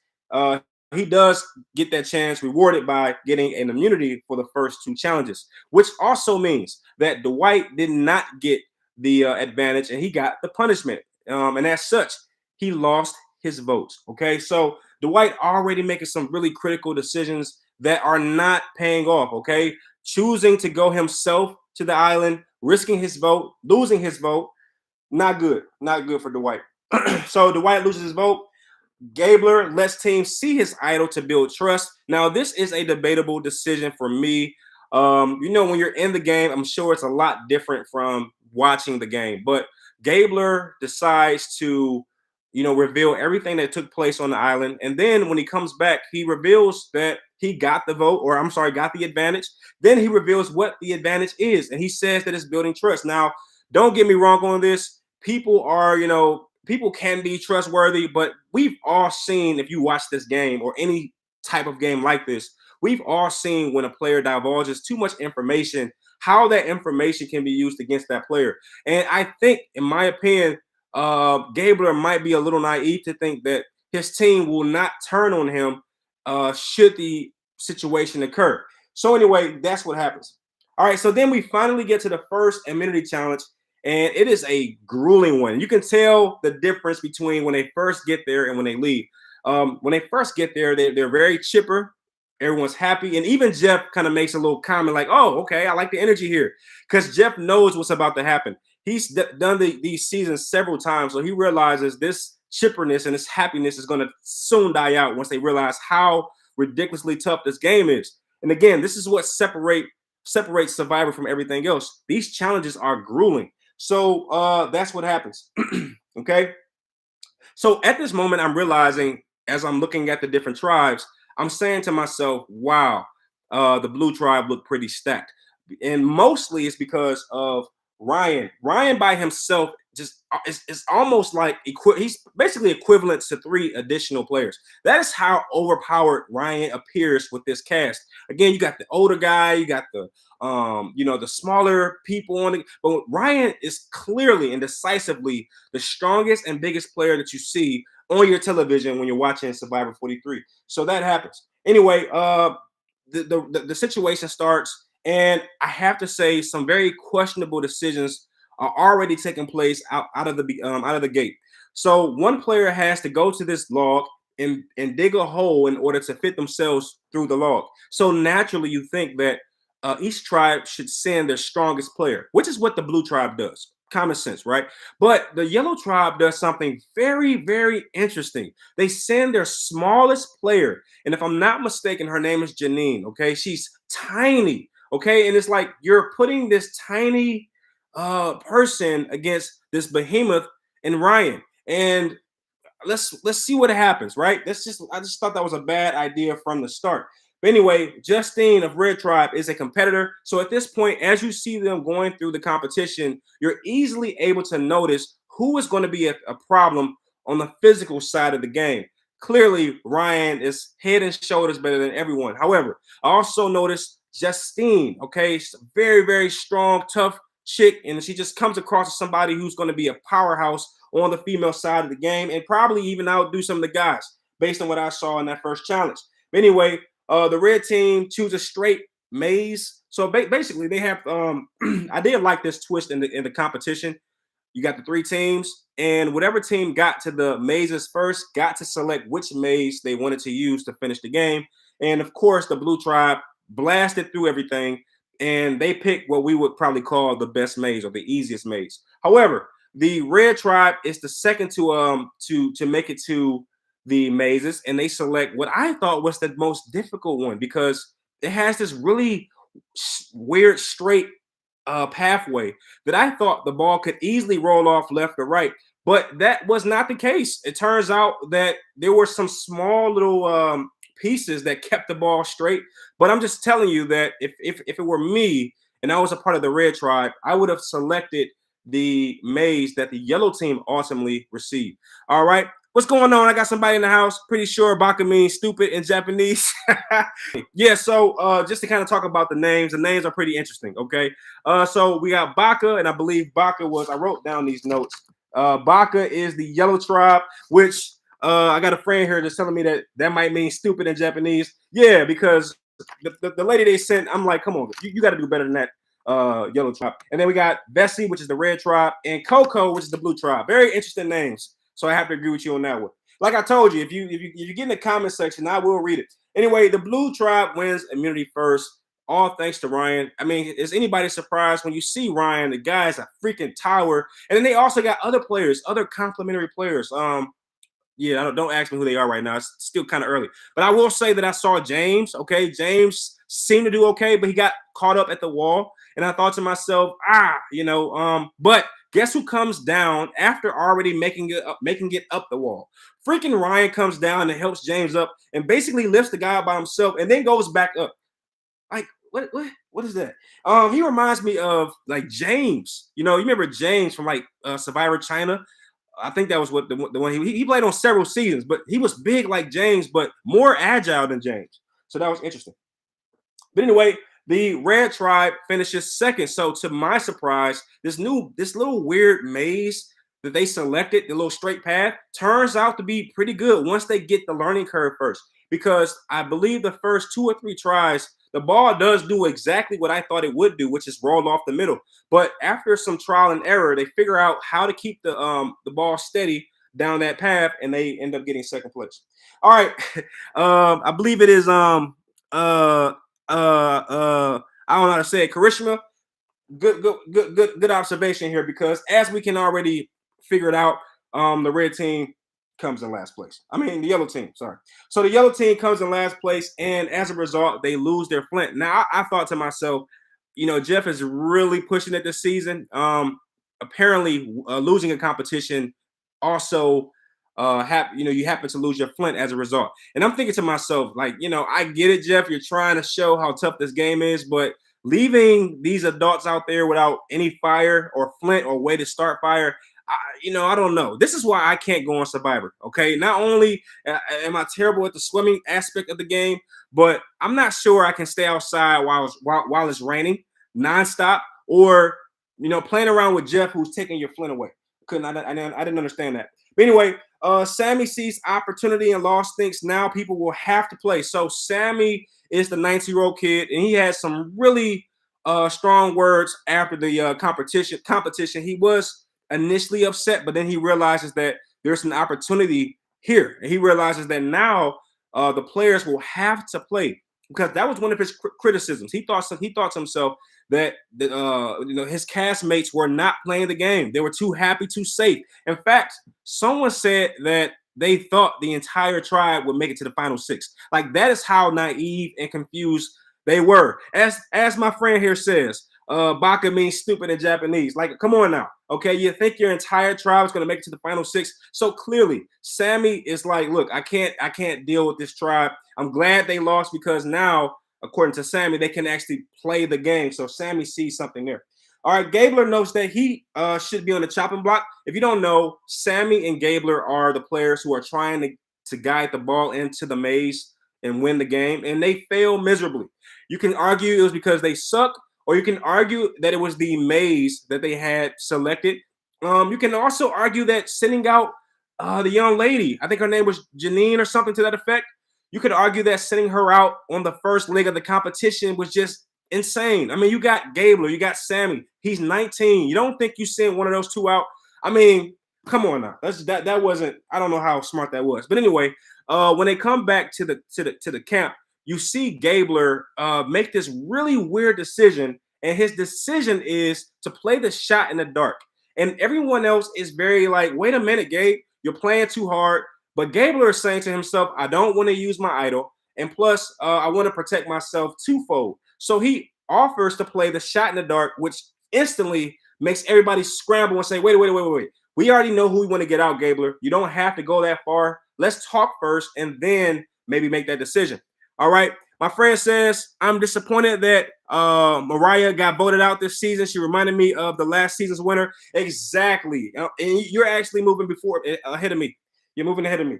He does get that chance rewarded by getting an immunity for the first 2 challenges, which also means that Dwight did not get the advantage and he got the punishment. And as such, he lost his votes. Okay, so Dwight already making some really critical decisions that are not paying off. Okay, choosing to go himself to the island, risking his vote, losing his vote, not good for Dwight. So Dwight loses his vote. Gabler lets teams see his idol to build trust. Now, this is a debatable decision for me. When you're in the game, I'm sure it's a lot different from watching the game. But Gabler decides to, reveal everything that took place on the island. And then when he comes back, he reveals that he got the vote, or I'm sorry, got the advantage. Then he reveals what the advantage is. And he says that it's building trust. Now, don't get me wrong on this. People can be trustworthy, but we've all seen, if you watch this game or any type of game like this, we've all seen when a player divulges too much information, how that information can be used against that player. And I think, in my opinion, Gabler might be a little naive to think that his team will not turn on him should the situation occur. So anyway, that's what happens. All right, so then we finally get to the first immunity challenge, and it is a grueling one. You can tell the difference between when they first get there and when they leave. When they first get there, they're very chipper. Everyone's happy, and even Jeff kind of makes a little comment like, "Oh, okay, I like the energy here," because Jeff knows what's about to happen. He's done these seasons several times, so he realizes this chipperness and this happiness is going to soon die out once they realize how ridiculously tough this game is. And again, this is what separates Survivor from everything else. These challenges are grueling. So that's what happens. Okay. So at this moment, I'm realizing as I'm looking at the different tribes, I'm saying to myself, wow, the blue tribe looked pretty stacked. And mostly it's because of Ryan. Ryan by himself just is almost like he's basically equivalent to 3 additional players. That is how overpowered Ryan appears with this cast. Again, you got the older guy, you got the smaller people on it, but Ryan is clearly and decisively the strongest and biggest player that you see on your television when you're watching Survivor 43. So that happens. Anyway, the situation starts, and I have to say some very questionable decisions are already taking place out of the gate. So one player has to go to this log and dig a hole in order to fit themselves through the log. So naturally, you think that each tribe should send their strongest player, which is what the blue tribe does. Common sense, right? But the yellow tribe does something very, very interesting. They send their smallest player. And if I'm not mistaken, her name is Janine. Okay. She's tiny. Okay. And it's like you're putting this tiny person against this behemoth and Ryan. And let's see what happens, right? I just thought that was a bad idea from the start. But anyway, Justine of Red Tribe is a competitor. So at this point, as you see them going through the competition, you're easily able to notice who is going to be a problem on the physical side of the game. Clearly, Ryan is head and shoulders better than everyone. However, I also noticed Justine, okay, she's a very, very strong, tough chick, and she just comes across as somebody who's going to be a powerhouse on the female side of the game and probably even outdo some of the guys based on what I saw in that first challenge. But anyway, the red team chooses straight maze. So basically, they have. I did like this twist in the competition. You got the 3 teams, and whatever team got to the mazes first got to select which maze they wanted to use to finish the game. And of course, the blue tribe blasted through everything, and they picked what we would probably call the best maze or the easiest maze. However, the red tribe is the second to make it to the mazes, and they select what I thought was the most difficult one because it has this really weird straight pathway that I thought the ball could easily roll off left or right, but that was not the case. It turns out that there were some small little pieces that kept the ball straight. But I'm just telling you that if it were me and I was a part of the red tribe, I would have selected the maze that the yellow team ultimately received. All right. What's going on? I got somebody in the house. Pretty sure Baka means stupid in Japanese. Yeah, so just to kind of talk about the names are pretty interesting. Okay. So we got Baka, and I believe Baka I wrote down these notes. Baka is the yellow tribe, which I got a friend here that's telling me that might mean stupid in Japanese. Yeah, because the lady they sent, I'm like, come on, you got to do better than that. Yellow tribe. And then we got Bessie, which is the red tribe, and Coco, which is the blue tribe. Very interesting names. So I have to agree with you on that one. Like I told you, if you get in the comment section, I will read it. Anyway, the blue tribe wins immunity first, all thanks to Ryan. I mean, is anybody surprised when you see Ryan? The guy's a freaking tower. And then they also got other players, other complimentary players. yeah, don't ask me who they are right now. It's still kind of early. But I will say that I saw James. Okay, James seemed to do okay, but he got caught up at the wall. And I thought to myself, but guess who comes down after already making it up the wall? Freaking Ryan comes down and helps James up and basically lifts the guy up by himself and then goes back up. Like, what is that? He reminds me of like James. You remember James from like Survivor China? I think that was what the one he played on several seasons, but he was big like James, but more agile than James. So that was interesting. But anyway, the Red Tribe finishes second. So to my surprise, this little weird maze that they selected, the little straight path, turns out to be pretty good once they get the learning curve first. Because I believe the first 2 or 3 tries, the ball does do exactly what I thought it would do, which is roll off the middle. But after some trial and error, they figure out how to keep the ball steady down that path, and they end up getting second place. All right, I believe it is I don't know how to say it. Karishma, good observation here, because as we can already figure it out, the red team comes in last place. I mean, the yellow team, sorry. So the yellow team comes in last place, and as a result, they lose their flint. Now, I thought to myself, Jeff is really pushing it this season. Apparently, losing a competition also you happen to lose your flint as a result. And I'm thinking to myself, like, I get it, Jeff. You're trying to show how tough this game is, but leaving these adults out there without any fire or flint or way to start fire, I don't know. This is why I can't go on Survivor. Okay, not only am I terrible at the swimming aspect of the game, but I'm not sure I can stay outside while it's raining nonstop, or playing around with Jeff, who's taking your flint away. I didn't understand that. But anyway, Sammy sees opportunity and loss, thinks now people will have to play. So Sammy is the 19-year-old kid, and he has some really strong words after the competition. He was initially upset, but then he realizes that there's an opportunity here, and he realizes that now the players will have to play, because that was one of his criticisms. He thought to himself that his castmates were not playing the game. They were too happy, too safe. In fact, someone said that they thought the entire tribe would make it to the final 6. Like, that is how naive and confused they were. As my friend here says, baka means stupid in Japanese. Like, come on now. Okay, you think your entire tribe is going to make it to the final 6? So clearly, Sammy is like, look, I can't deal with this tribe. I'm glad they lost, because now, according to Sammy, they can actually play the game. So Sammy sees something there. All right, Gabler knows that he should be on the chopping block. If you don't know, Sammy and Gabler are the players who are trying to guide the ball into the maze and win the game, and they fail miserably. You can argue it was because they suck, or you can argue that it was the maze that they had selected. You can also argue that sending out the young lady, I think her name was Janine or something to that effect, you could argue that sending her out on the first leg of the competition was just insane. I mean, you got Gabler, you got Sammy. He's 19. You don't think you send one of those two out? I mean, come on now. That wasn't. I don't know how smart that was. But anyway, when they come back to the camp, you see Gabler make this really weird decision, and his decision is to play the shot in the dark. And everyone else is very like, wait a minute, Gabe, you're playing too hard. But Gabler is saying to himself, I don't want to use my idol. And plus, I want to protect myself twofold. So he offers to play the shot in the dark, which instantly makes everybody scramble and say, wait. We already know who we want to get out, Gabler. You don't have to go that far. Let's talk first and then maybe make that decision. All right. My friend says, I'm disappointed that Mariah got voted out this season. She reminded me of the last season's winner. Exactly. And you're actually moving ahead of me. You're moving ahead of me.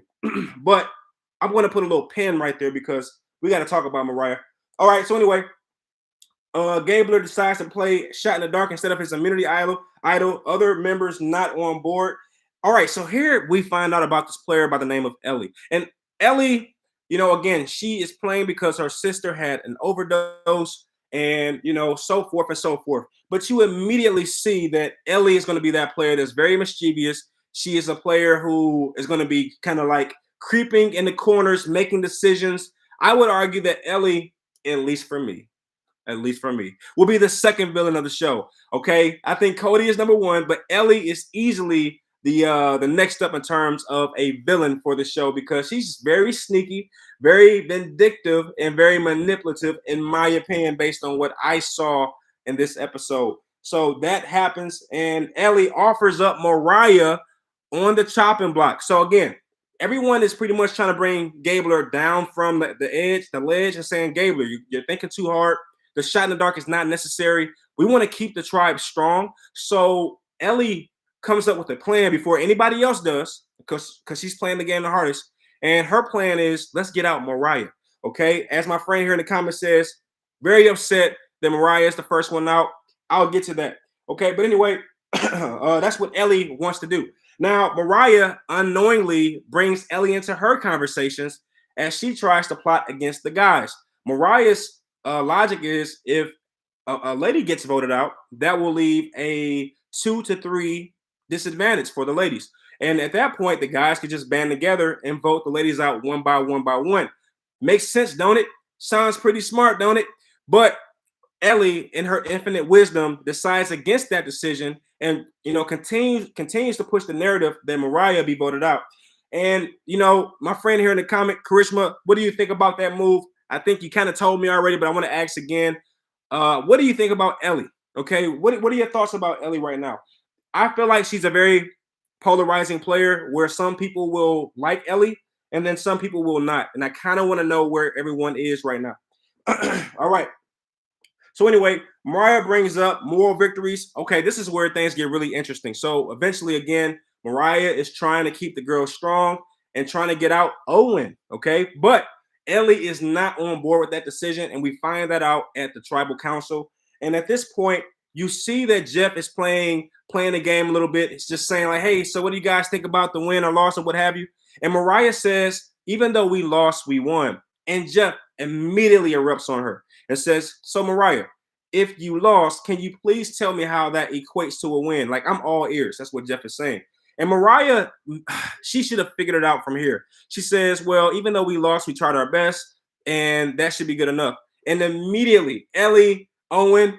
But I'm going to put a little pin right there because we got to talk about Mariah. All right. So anyway, Gabler decides to play shot in the dark instead of his immunity idol. Other members not on board. All right. So here we find out about this player by the name of Ellie. And Ellie, again, she is playing because her sister had an overdose and, so forth and so forth. But you immediately see that Ellie is going to be that player that's very mischievous. She is a player who is going to be kind of like creeping in the corners, making decisions. I would argue that Ellie, at least for me, will be the second villain of the show. Okay. I think Cody is number 1, but Ellie is easily the next up in terms of a villain for the show, because she's very sneaky, very vindictive, and very manipulative, in my opinion, based on what I saw in this episode. So that happens, and Ellie offers up Mariah on the chopping block. So again, everyone is pretty much trying to bring Gabler down from the ledge, and saying, Gabler, you're thinking too hard. The shot in the dark is not necessary. We want to keep the tribe strong. So Ellie comes up with a plan before anybody else does, because she's playing the game the hardest. And her plan is, let's get out Mariah. Okay, as my friend here in the comments says, very upset that Mariah is the first one out. I'll get to that. Okay, but anyway, that's what Ellie wants to do. Now, Mariah unknowingly brings Ellie into her conversations as she tries to plot against the guys. Mariah's logic is, if a lady gets voted out, that will leave a 2 to 3 disadvantage for the ladies. And at that point, the guys could just band together and vote the ladies out one by one by one. Makes sense, don't it? Sounds pretty smart, don't it? But Ellie, in her infinite wisdom, decides against that decision, and continues to push the narrative that Mariah be voted out. And my friend here in the comment, Karishma, what do you think about that move? I think you kind of told me already, but I want to ask again. What do you think about Ellie? Okay, what are your thoughts about Ellie right now? I feel like she's a very polarizing player, where some people will like Ellie and then some people will not. And I kind of want to know where everyone is right now. All right. So anyway, Mariah brings up moral victories. Okay, this is where things get really interesting. So eventually, again, Mariah is trying to keep the girls strong and trying to get out Owen. Okay, but Ellie is not on board with that decision, and we find that out at the tribal council. And at this point, you see that Jeff is playing the game a little bit. It's just saying like, hey, so what do you guys think about the win or loss or what have you? And Mariah says, even though we lost, we won. And Jeff immediately erupts on her and says, so Mariah, if you lost, can you please tell me how that equates to a win? Like, I'm all ears. That's what Jeff is saying. And Mariah, she should have figured it out from here. She says, well, even though we lost, we tried our best, and that should be good enough. And immediately, Ellie, Owen,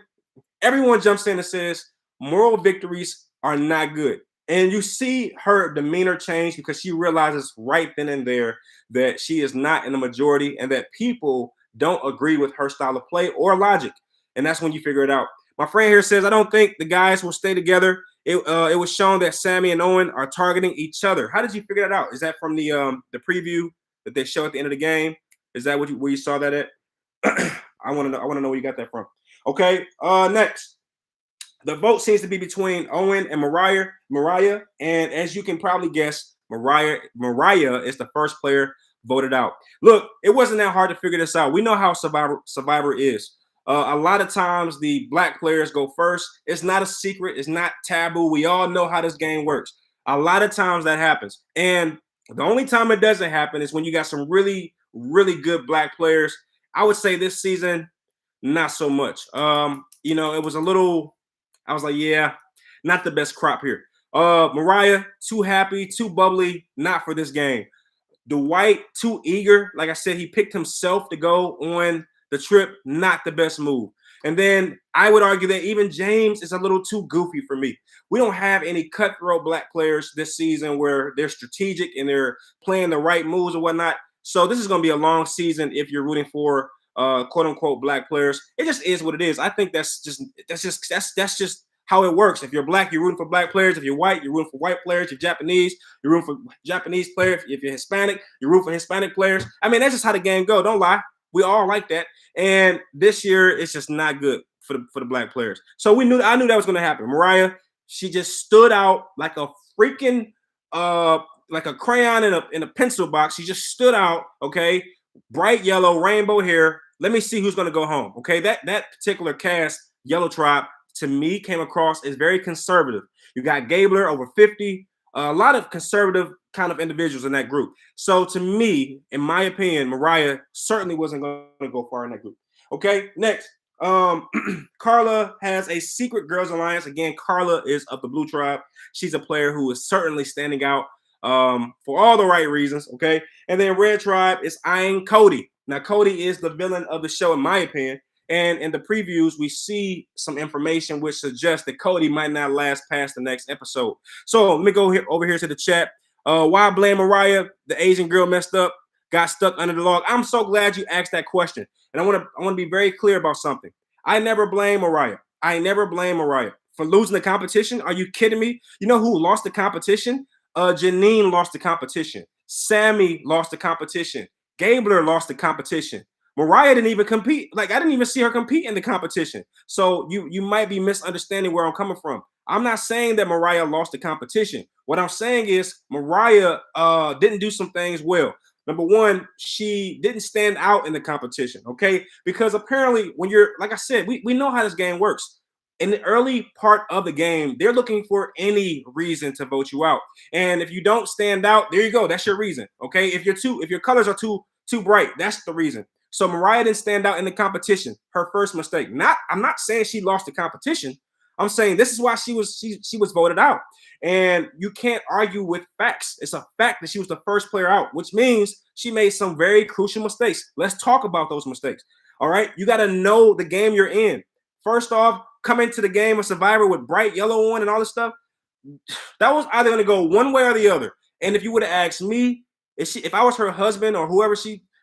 everyone jumps in and says, moral victories are not good. And you see her demeanor change, because she realizes right then and there that she is not in the majority and that people don't agree with her style of play or logic. And that's when you figure it out. My friend here says, I don't think the guys will stay together. It was shown that Sammy and Owen are targeting each other. How did you figure that out? Is that from the preview that they show at the end of the game? Is that where you saw that at? I want to know where you got that from. Okay. Next. The vote seems to be between Owen and Mariah, and as you can probably guess, Mariah is the first player voted out. Look, it wasn't that hard to figure this out. We know how Survivor is. A lot of times the black players go first. It's not a secret. It's not taboo. We all know how this game works. A lot of times that happens. And the only time it doesn't happen is when you got some really, really good black players. I would say this season, not so much. It was a little, I was like, yeah, not the best crop here. Mariah, too happy, too bubbly, not for this game. Dwight, too eager. Like I said, he picked himself to go on the trip, not the best move. And then I would argue that even James is a little too goofy for me. We don't have any cutthroat black players this season where they're strategic and they're playing the right moves or whatnot. So this is going to be a long season if you're rooting for quote unquote black players. It just is what it is. I think that's just how it works. If you're black, you're rooting for black players. If you're white, you're rooting for white players. If you're Japanese, you're rooting for Japanese players. If you're Hispanic, you're rooting for Hispanic players. I mean, that's just how the game goes. Don't lie. We all like that. And this year, it's just not good for the black players. So I knew that was going to happen. Mariah, she just stood out like a freaking like a crayon in a pencil box. She just stood out. Okay, bright yellow, rainbow hair. Let me see who's going to go home. Okay, that particular cast, Yellow Tribe, to me came across as very conservative. You got Gabler over 50. A lot of conservative kind of individuals in that group. So to me, in my opinion, Mariah certainly wasn't going to go far in that group. Okay, next. Carla has a secret girls alliance. Again, Carla is of the Blue Tribe. She's a player who is certainly standing out for all the right reasons. Okay, and then Red Tribe is eyeing Cody. Now, Cody is the villain of the show, in my opinion. And in the previews, we see some information which suggests that Cody might not last past the next episode. So let me go over here to the chat. Why blame Mariah? The Asian girl messed up, got stuck under the log. I'm so glad you asked that question. And I want to be very clear about something. I never blame Mariah. I never blame Mariah for losing the competition. Are you kidding me? You know who lost the competition? Janine lost the competition. Sammy lost the competition. Gabler lost the competition. Mariah didn't even compete. Like, I didn't even see her compete in the competition. So you might be misunderstanding where I'm coming from. I'm not saying that Mariah lost the competition. What I'm saying is Mariah didn't do some things well. Number one, she didn't stand out in the competition, okay? Because apparently when you're, like I said, we know how this game works. In the early part of the game, they're looking for any reason to vote you out. And if you don't stand out, there you go. That's your reason, okay? If your colors are too bright, that's the reason. So Mariah didn't stand out in the competition. Her first mistake. I'm not saying she lost the competition. I'm saying this is why she was voted out. And you can't argue with facts. It's a fact that she was the first player out, which means she made some very crucial mistakes. Let's talk about those mistakes. All right. You got to know the game you're in. First off, come into the game of Survivor with bright yellow on and all this stuff. That was either going to go one way or the other. And if you would have asked me, if I was her husband or whoever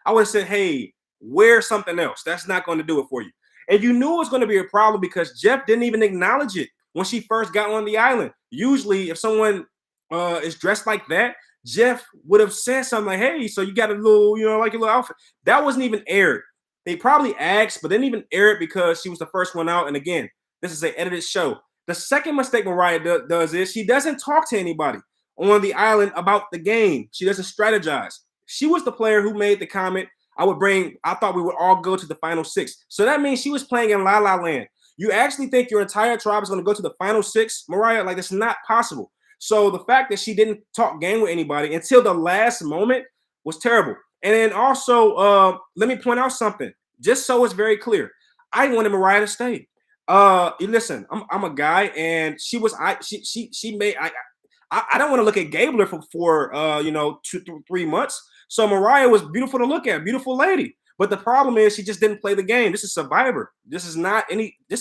I would have said, hey, wear something else. That's not going to do it for you. And you knew it was going to be a problem because Jeff didn't even acknowledge it when she first got on the island. Usually, if someone is dressed like that, Jeff would have said something like, hey, so you got a little, like your little outfit. That wasn't even aired. They probably asked, but didn't even air it because she was the first one out. And again, this is an edited show. The second mistake Mariah does is she doesn't talk to anybody on the island about the game. She doesn't strategize. She was the player who made the comment, I thought we would all go to the final six. So that means she was playing in La La Land. You actually think your entire tribe is going to go to the final six, Mariah? Like, it's not possible. So the fact that she didn't talk game with anybody until the last moment was terrible. And then also, let me point out something, just so it's very clear. I wanted Mariah to stay. Listen, I'm a guy, and she made. I don't want to look at Gabler for 2 3 months. So Mariah was beautiful to look at, beautiful lady. But the problem is she just didn't play the game. This is Survivor. This is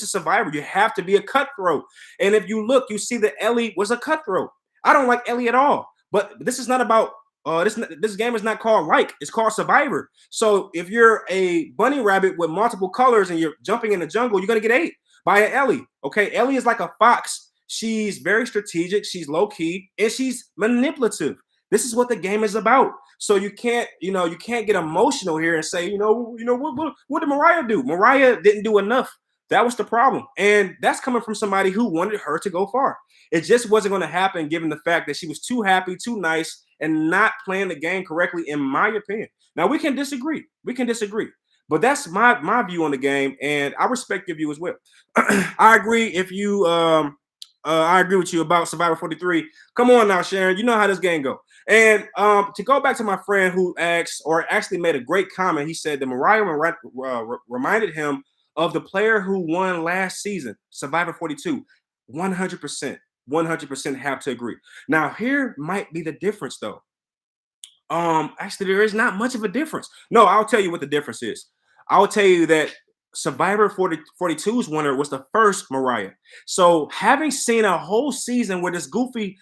Survivor. You have to be a cutthroat. And if you look, you see that Ellie was a cutthroat. I don't like Ellie at all. But this is not about this game is not called it's called Survivor. So if you're a bunny rabbit with multiple colors and you're jumping in the jungle, you're gonna get ate by an Ellie. Okay, Ellie is like a fox. She's very strategic, she's low-key, and she's manipulative. This is what the game is about. So you can't get emotional here and say, what did Mariah do? Mariah didn't do enough. That was the problem. And that's coming from somebody who wanted her to go far. It just wasn't going to happen given the fact that she was too happy, too nice, and not playing the game correctly, in my opinion. Now, we can disagree. But that's my view on the game, and I respect your view as well. I agree I agree with you about Survivor 43. Come on now, Sharon. You know how this game go. And to go back to my friend who asked, or actually made a great comment, he said that Mariah reminded him of the player who won last season, Survivor 42. 100% have to agree. Now, here might be the difference, though. Actually, there is not much of a difference. No, I'll tell you what the difference is. I'll tell you that Survivor 42's winner was the first Mariah. So having seen a whole season where this goofy,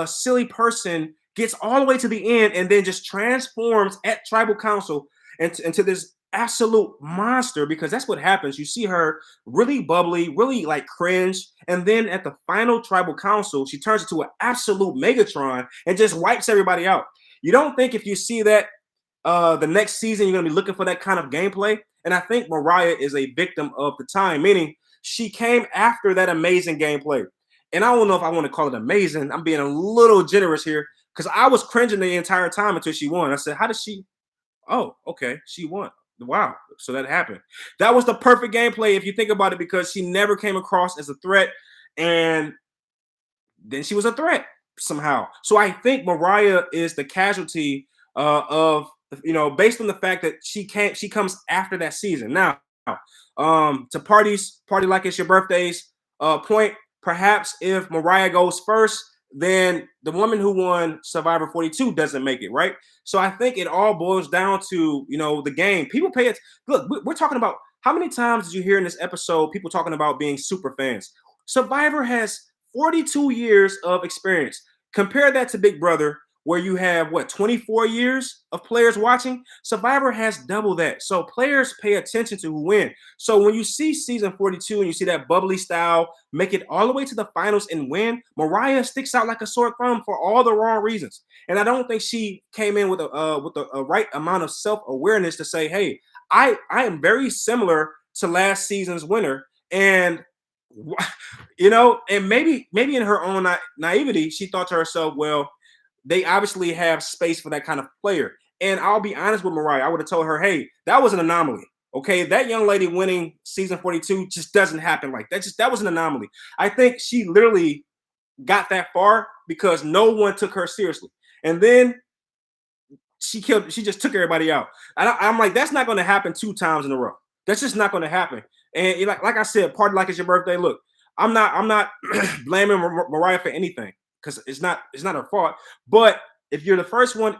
silly person gets all the way to the end and then just transforms at Tribal Council into this absolute monster, because that's what happens. You see her really bubbly, really like cringe, and then at the final Tribal Council, she turns into an absolute Megatron and just wipes everybody out. You don't think if you see that the next season you're going to be looking for that kind of gameplay? And I think Mariah is a victim of the time, meaning she came after that amazing gameplay. And I don't know if I want to call it amazing. I'm being a little generous here because I was cringing the entire time until she won. I said, how did she? Oh, okay, she won. Wow, so that happened. That was the perfect gameplay if you think about it, because she never came across as a threat, and then she was a threat somehow. So I think Mariah is the casualty of, based on the fact that she comes after that season. Now, to party like it's your birthdays point, perhaps if Mariah goes first, then the woman who won Survivor 42 doesn't make it, right? So I think it all boils down to, the game. People pay it. Look, we're talking about How many times did you hear in this episode people talking about being super fans? Survivor has 42 years of experience. Compare that to Big Brother, where you have what 24 years of players watching. Survivor has double that. So players pay attention to who win. So when you see season 42 and you see that bubbly style make it all the way to the finals and win, Mariah sticks out like a sore thumb for all the wrong reasons. And I don't think she came in with a right amount of self-awareness to say, hey, I am very similar to last season's winner. And and maybe in her own naivety, she thought to herself, well, they obviously have space for that kind of player. And I'll be honest with Mariah, I would have told her, hey, that was an anomaly. Okay, that young lady winning season 42 just doesn't happen like that. That was an anomaly. I think she literally got that far because no one took her seriously. And then she just took everybody out. I'm like, that's not going to happen 2 times in a row. That's just not going to happen. And like I said, party like it's your birthday. Look, I'm not blaming Mariah for anything because it's not her fault. But if you're the first one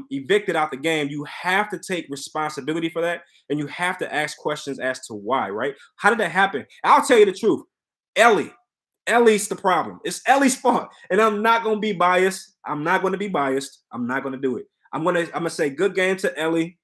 evicted out the game, you have to take responsibility for that, and you have to ask questions as to why. Right? How did that happen? I'll tell you the truth. Ellie's the problem. It's Ellie's fault, and I'm not going to be biased. I'm not going to do it. I'm gonna say good game to Ellie.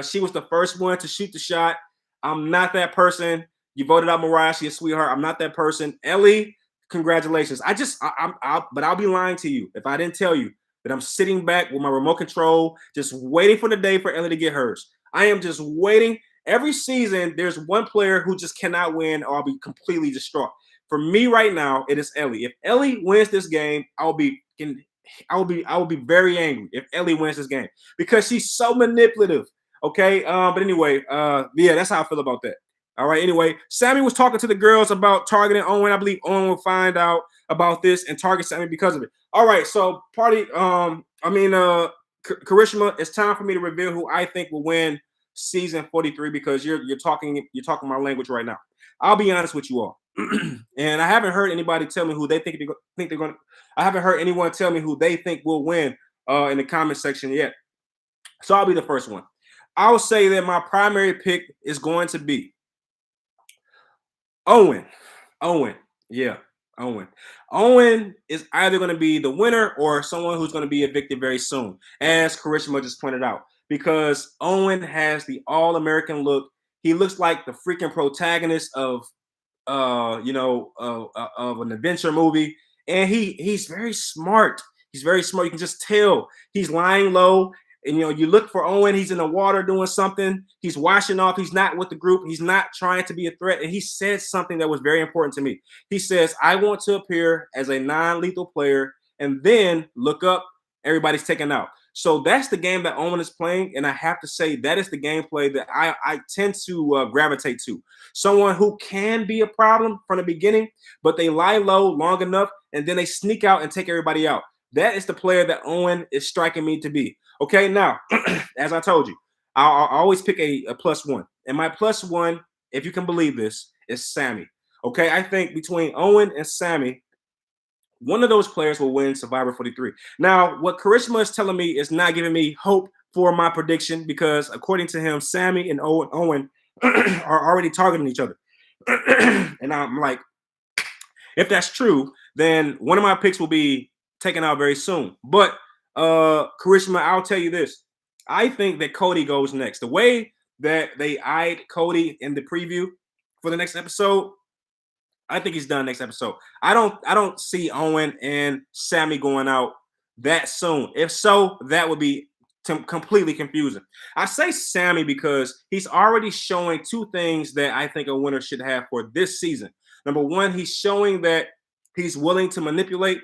She was the first one to shoot the shot. I'm not that person. You voted out Mariah. She's a sweetheart. I'm not that person. Ellie, congratulations. But I'll be lying to you if I didn't tell you that I'm sitting back with my remote control, just waiting for the day for Ellie to get hers. I am just waiting. Every season, there's one player who just cannot win, or I'll be completely distraught. For me right now, it is Ellie. If Ellie wins this game, I will be very angry if Ellie wins this game because she's so manipulative. Okay. But anyway, yeah, that's how I feel about that. All right. Anyway, Sammy was talking to the girls about targeting Owen. I believe Owen will find out about this and target Sammy because of it. All right. So Karishma, it's time for me to reveal who I think will win season 43 because you're talking my language right now. I'll be honest with you all. And I haven't heard anybody tell me who they think they're going to. I haven't heard anyone tell me who they think will win in the comment section yet. So I'll be the first one. I'll say that my primary pick is going to be Owen. Yeah, Owen. Owen is either going to be the winner or someone who's going to be evicted very soon, as Karishma just pointed out, because Owen has the all-American look. He looks like the freaking protagonist of of an adventure movie, and he's very smart. He's very smart. You can just tell he's lying low. And you look for Owen. He's in the water doing something. He's washing off. He's not with the group. He's not trying to be a threat. And he said something that was very important to me. He says, "I want to appear as a non-lethal player, and then look up. Everybody's taken out." So that's the game that Owen is playing, and I have to say that is the gameplay that I tend to gravitate to. Someone who can be a problem from the beginning, but they lie low long enough, and then they sneak out and take everybody out. That is the player that Owen is striking me to be. Okay, now, as I told you, I'll always pick a +1. And my +1, if you can believe this, is Sammy. Okay, I think between Owen and Sammy, one of those players will win Survivor 43. Now, what Karishma is telling me is not giving me hope for my prediction because, according to him, Sammy and Owen are already targeting each other. And I'm like, if that's true, then one of my picks will be taken out very soon. But Karishma, I'll tell you this. I think that Cody goes next. The way that they eyed Cody in the preview for the next episode, I think he's done next episode. I don't see Owen and Sammy going out that soon. If so, that would be completely confusing. I say Sammy because he's already showing 2 things that I think a winner should have for this season. Number 1, he's showing that he's willing to manipulate.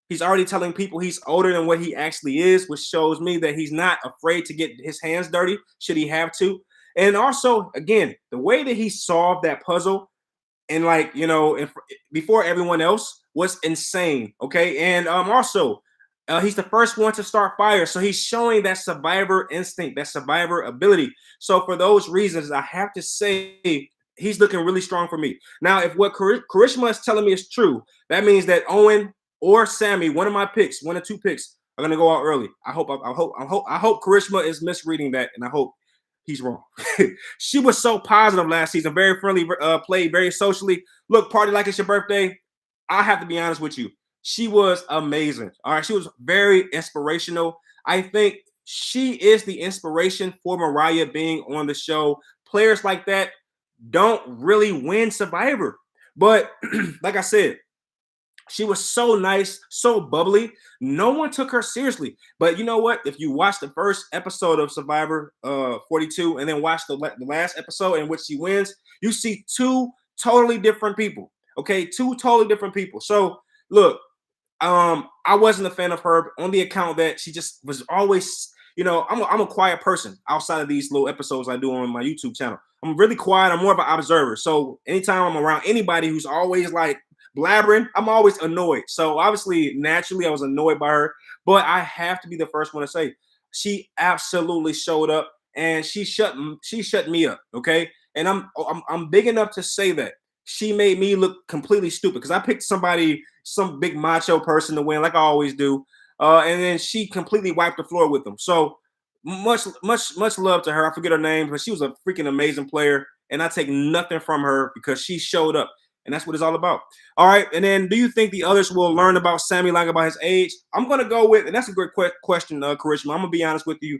He's already telling people he's older than what he actually is, which shows me that he's not afraid to get his hands dirty should he have to. And also, again, the way that he solved that puzzle and before everyone else was insane. Okay. And also, he's the first one to start fire. So he's showing that survivor instinct, that survivor ability. So for those reasons, I have to say he's looking really strong for me. Now, if what Karishma is telling me is true, that means that Owen or Sammy, one of my picks, 1 or 2 picks, are gonna go out early. I hope Karishma is misreading that, and I hope He's wrong. She was so positive last season, very friendly, played very socially. Look, party like it's your birthday. I have to be honest with you. She was amazing. All right. She was very inspirational. I think she is the inspiration for Mariah being on the show. Players like that don't really win Survivor. But like I said, she was so nice, so bubbly. No one took her seriously. But you know what? If you watch the first episode of Survivor 42 and then watch the last episode in which she wins, you see two totally different people. Okay, two totally different people. So look, I wasn't a fan of her on the account that she just was always, I'm a quiet person outside of these little episodes I do on my YouTube channel. I'm really quiet. I'm more of an observer. So anytime I'm around anybody who's always like blabbering, I'm always annoyed. So obviously, naturally, I was annoyed by her. But I have to be the first one to say she absolutely showed up and she shut me up. Okay, and I'm big enough to say that she made me look completely stupid because I picked somebody, some big macho person to win, like I always do, and then she completely wiped the floor with them. So much love to her. I forget her name, but she was a freaking amazing player, and I take nothing from her because she showed up, and that's what it's all about. All right, and then do you think the others will learn about Sammy like about his age? I'm gonna go with, and that's a great question, Karishma. I'm gonna be honest with you.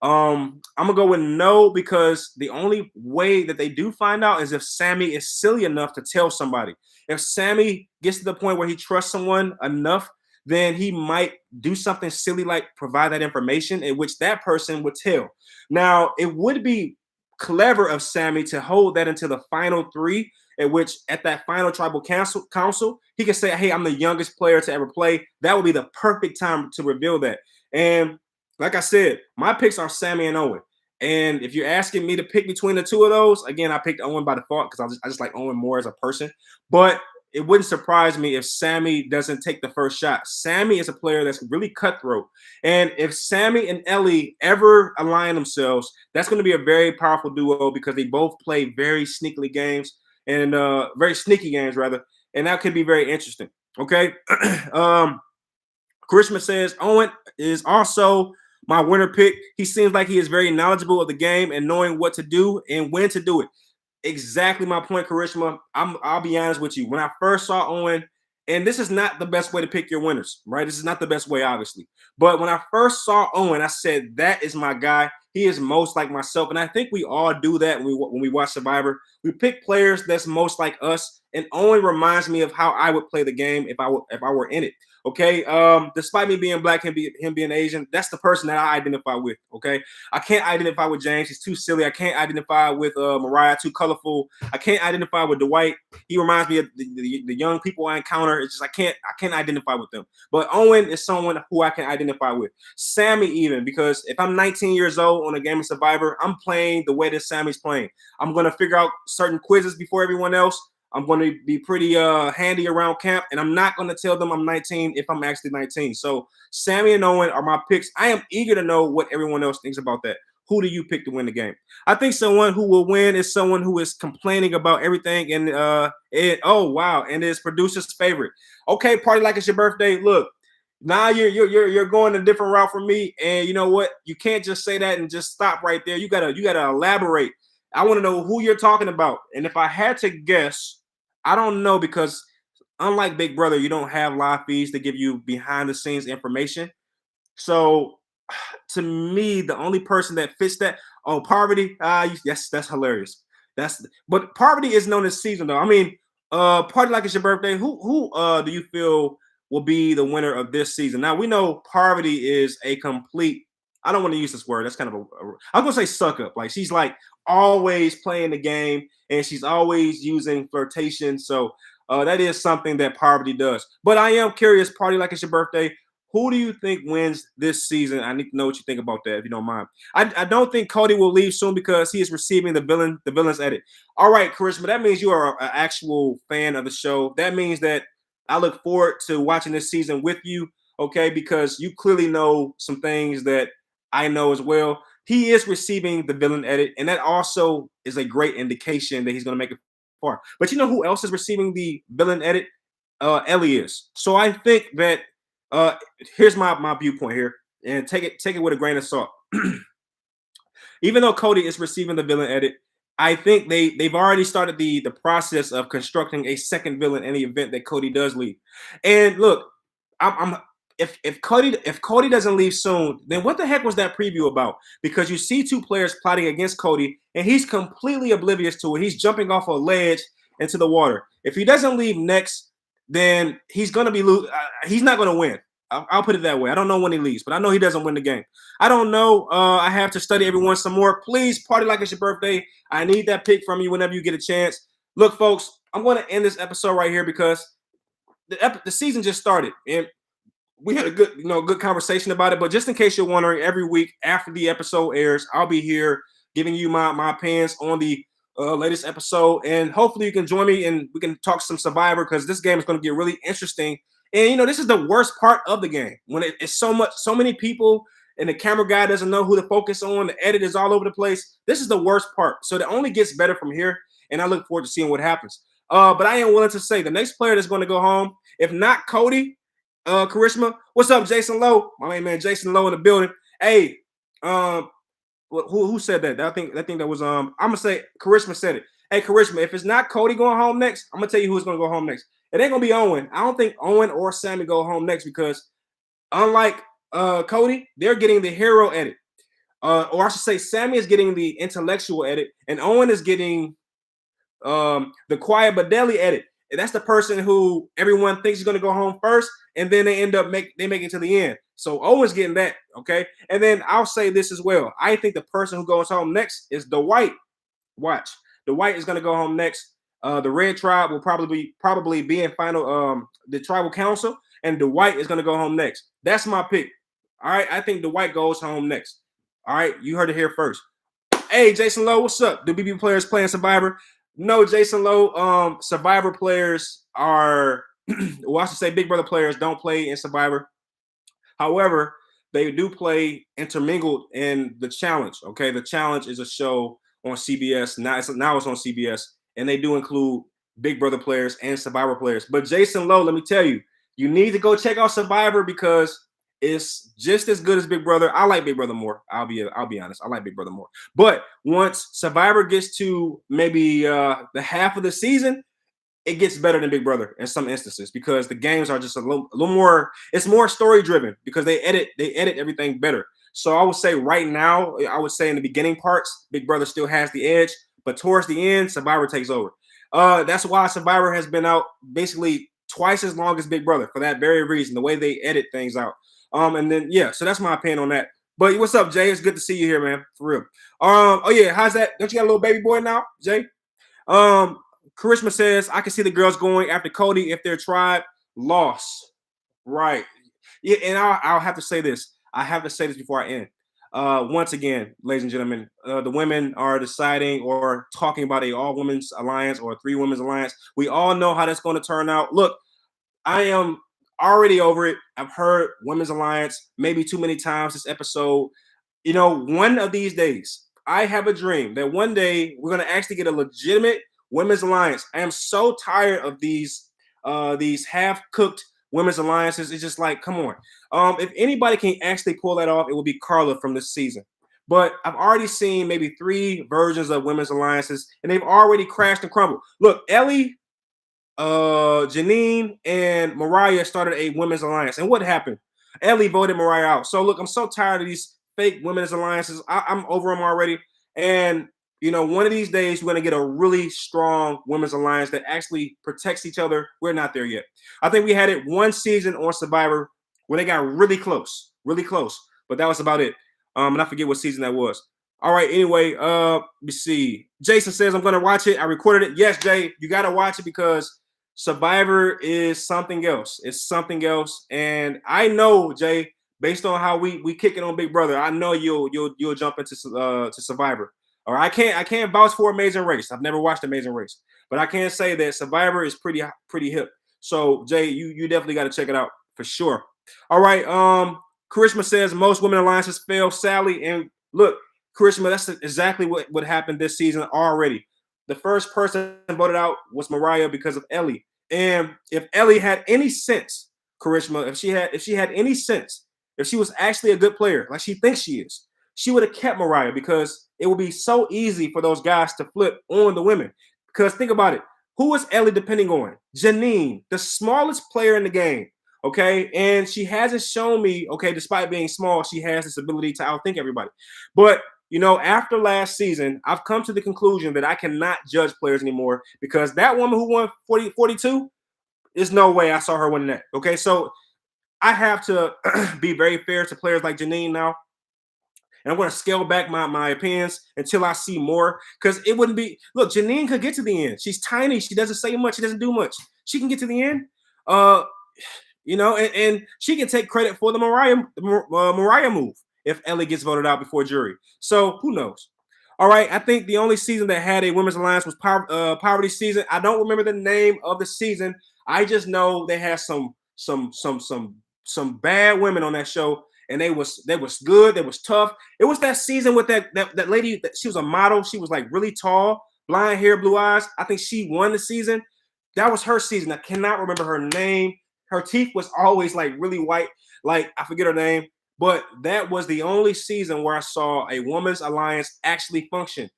I'm gonna go with no because the only way that they do find out is if Sammy is silly enough to tell somebody. If Sammy gets to the point where he trusts someone enough, then he might do something silly like provide that information in which that person would tell. Now, it would be clever of Sammy to hold that until the final three, at which at that final tribal council, he can say, "Hey, I'm the youngest player to ever play." That would be the perfect time to reveal that. And like I said, my picks are Sammy and Owen. And if you're asking me to pick between the two of those, again, I picked Owen by default because I just like Owen more as a person. But it wouldn't surprise me if Sammy doesn't take the first shot. Sammy is a player that's really cutthroat. And if Sammy and Ellie ever align themselves, that's going to be a very powerful duo because they both play very sneakily games and very sneaky games, rather. And that could be very interesting. Okay. Karishma says Owen is also my winner pick. He seems like he is very knowledgeable of the game and knowing what to do and when to do it. Exactly my point, Karishma. I'll be honest with you. When I first saw Owen, and this is not the best way to pick your winners, right? This is not the best way, obviously. But when I first saw Owen, I said that is my guy. He is most like myself, and I think we all do that when we watch Survivor. We pick players that's most like us, and Owen reminds me of how I would play the game if I were in it. Okay. Despite me being black, him being Asian, that's the person that I identify with. Okay. I can't identify with James. He's too silly. I can't identify with Mariah, too colorful. I can't identify with Dwight. He reminds me of the young people I encounter. It's just I can't identify with them. But Owen is someone who I can identify with. Sammy even, because if I'm 19 years old on a game of Survivor, I'm playing the way that Sammy's playing. I'm gonna figure out certain quizzes before everyone else. I'm going to be pretty handy around camp, and I'm not going to tell them I'm 19 if I'm actually 19. So Sammy and Owen are my picks. I am eager to know what everyone else thinks about that. Who do you pick to win the game? I think someone who will win is someone who is complaining about everything and oh wow, and is producer's favorite. Okay, party like it's your birthday. Look, now you're going a different route from me, and you know what? You can't just say that and just stop right there. You gotta elaborate. I want to know who you're talking about, and if I had to guess. I don't know because unlike Big Brother, you don't have live feeds to give you behind the scenes information. So to me, the only person that fits that, oh, Parvati, yes, that's hilarious. But Parvati is known this season though. I mean, party like it's your birthday. Who do you feel will be the winner of this season? Now we know Parvati is a complete. I don't want to use this word. That's kind of I'm gonna say suck up. Like she's like always playing the game and she's always using flirtation. So that is something that Parvati does. But I am curious. Party like it's your birthday. Who do you think wins this season? I need to know what you think about that, if you don't mind. I don't think Cody will leave soon because he is receiving the villain's edit. All right, Charisma, that means you are an actual fan of the show. That means that I look forward to watching this season with you, okay? Because you clearly know some things that I know as well. He is receiving the villain edit, and that also is a great indication that he's going to make it far. But you know who else is receiving the villain edit? Ellie is. So I think that here's my viewpoint here, and take it with a grain of salt. even though Cody is receiving the villain edit, I think they've already started the process of constructing a second villain in the event that Cody does leave. And look, I'm if Cody doesn't leave soon, then what the heck was that preview about? Because you see two players plotting against Cody, and he's completely oblivious to it. He's jumping off a ledge into the water. If he doesn't leave next, then he's gonna be he's not gonna win. I'll put it that way. I don't know when he leaves, but I know he doesn't win the game. I don't know. I have to study everyone some more. Please party like it's your birthday. I need that pick from you whenever you get a chance. Look, folks, I'm going to end this episode right here because the season just started, and we had a good conversation about it. But just in case you're wondering, every week after the episode airs, I'll be here giving you my opinions on the latest episode, and hopefully you can join me and we can talk some Survivor because this game is going to get really interesting. And this is the worst part of the game when it's so many people, and the camera guy doesn't know who to focus on. The edit is all over the place. This is the worst part. So it only gets better from here, and I look forward to seeing what happens. But I am willing to say the next player that's going to go home, if not Cody, Charisma. What's up, Jason Lowe? My main man, Jason Lowe in the building. Hey, who said that? I think that was I'm gonna say Charisma said it. Hey, Charisma, if it's not Cody going home next, I'm gonna tell you who's gonna go home next. It ain't gonna be Owen. I don't think Owen or Sammy go home next because unlike Cody, they're getting the hero edit. Or I should say Sammy is getting the intellectual edit, and Owen is getting the quiet but deadly edit. And that's the person who everyone thinks is going to go home first, and then they end up make it to the end. So Owen's getting that, okay? And then I'll say this as well. I think the person who goes home next is Dwight. Watch. Dwight is going to go home next. The Red Tribe will probably be in final the tribal council, and Dwight is going to go home next. That's my pick. All right, I think Dwight goes home next. All right, you heard it here first. Hey, Jason Lowe, what's up? Do BB players playing Survivor? No, Jason Lowe. Survivor players are, well, I should say Big Brother players don't play in Survivor. However, they do play intermingled in the Challenge. Okay, the Challenge is a show on CBS. Now it's on CBS, and they do include Big Brother players and Survivor players. But Jason Lowe, let me tell you, you need to go check out Survivor because it's just as good as Big Brother. I like Big Brother more. I'll be honest. I like Big Brother more. But once Survivor gets to maybe the half of the season, it gets better than Big Brother in some instances because the games are just a little more. It's more story driven because they edit everything better. So I would say right now, I would say in the beginning parts, Big Brother still has the edge, but towards the end, Survivor takes over. That's why Survivor has been out basically twice as long as Big Brother for that very reason, the way they edit things out. And then so that's my opinion on that. But what's up, Jay? It's good to see you here, man. For real. Oh yeah, how's that? Don't you got a little baby boy now, Jay? Charisma says I can see the girls going after Cody if their tribe lost. Right. Yeah, and I'll have to say this. I have to say this before I end. Once again, ladies and gentlemen, the women are deciding or talking about a all women's alliance or a 3 women's alliance. We all know how that's going to turn out. Look, I am already over it. I've heard women's alliance maybe too many times this episode. One of these days, I have a dream that one day we're going to actually get a legitimate women's alliance. I am so tired of these half-cooked women's alliances. It's just like, come on. If anybody can actually pull that off, it will be Carla from this season. But I've already seen maybe 3 versions of women's alliances, and they've already crashed and crumbled. Look, Ellie, Janine, and Mariah started a women's alliance. And what happened? Ellie voted Mariah out. So look, I'm so tired of these fake women's alliances. I'm over them already. And one of these days, we're going to get a really strong women's alliance that actually protects each other. We're not there yet. I think we had it one season on Survivor where they got really close. But that was about it. And I forget what season that was. All right. Anyway, let me see. Jason says, I'm going to watch it. I recorded it. Yes, Jay, you got to watch it because Survivor is something else. It's something else. And I know, Jay, based on how we kick it on Big Brother, I know you'll jump into to Survivor. Or I can't vouch for Amazing Race. I've never watched Amazing Race, but I can say that Survivor is pretty hip. So Jay, you definitely got to check it out for sure. All right. Charisma says most women alliances fail sadly, and look, Charisma, that's exactly what happened this season already. The first person voted out was Mariah because of Ellie, and if Ellie had any sense, Charisma, if she had any sense, if she was actually a good player like she thinks she is, she would have kept Mariah because it would be so easy for those guys to flip on the women. Because think about it. Who is Ellie depending on? Janine, the smallest player in the game. Okay. And she hasn't shown me, okay, despite being small, she has this ability to outthink everybody. But, after last season, I've come to the conclusion that I cannot judge players anymore because that woman who won 42, there's no way I saw her winning that. Okay. So I have to be very fair to players like Janine now. And I'm going to scale back my opinions until I see more. Because it wouldn't be, look, Janine could get to the end. She's tiny. She doesn't say much. She doesn't do much. She can get to the end. And she can take credit for the Mariah move if Ellie gets voted out before jury. So who knows? All right. I think the only season that had a women's alliance was Poverty season. I don't remember the name of the season. I just know they had some bad women on that show. And they was good. They was tough. It was that season with that lady. She was a model. She was like really tall, blonde hair, blue eyes. I think she won the season. That was her season. I cannot remember her name. Her teeth was always like really white. Like I forget her name. But that was the only season where I saw a women's alliance actually function.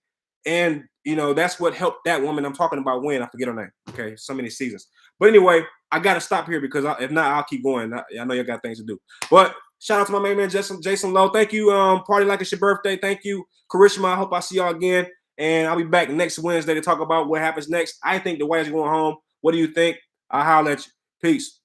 And that's what helped that woman I'm talking about win. I forget her name. Okay, so many seasons. But anyway, I got to stop here because if not, I'll keep going. I know you got things to do. But shout out to my main man, Jason Lowe. Thank you. Party like it's your birthday. Thank you, Karishma. I hope I see y'all again. And I'll be back next Wednesday to talk about what happens next. I think the Warriors are going home. What do you think? I'll holler at you. Peace.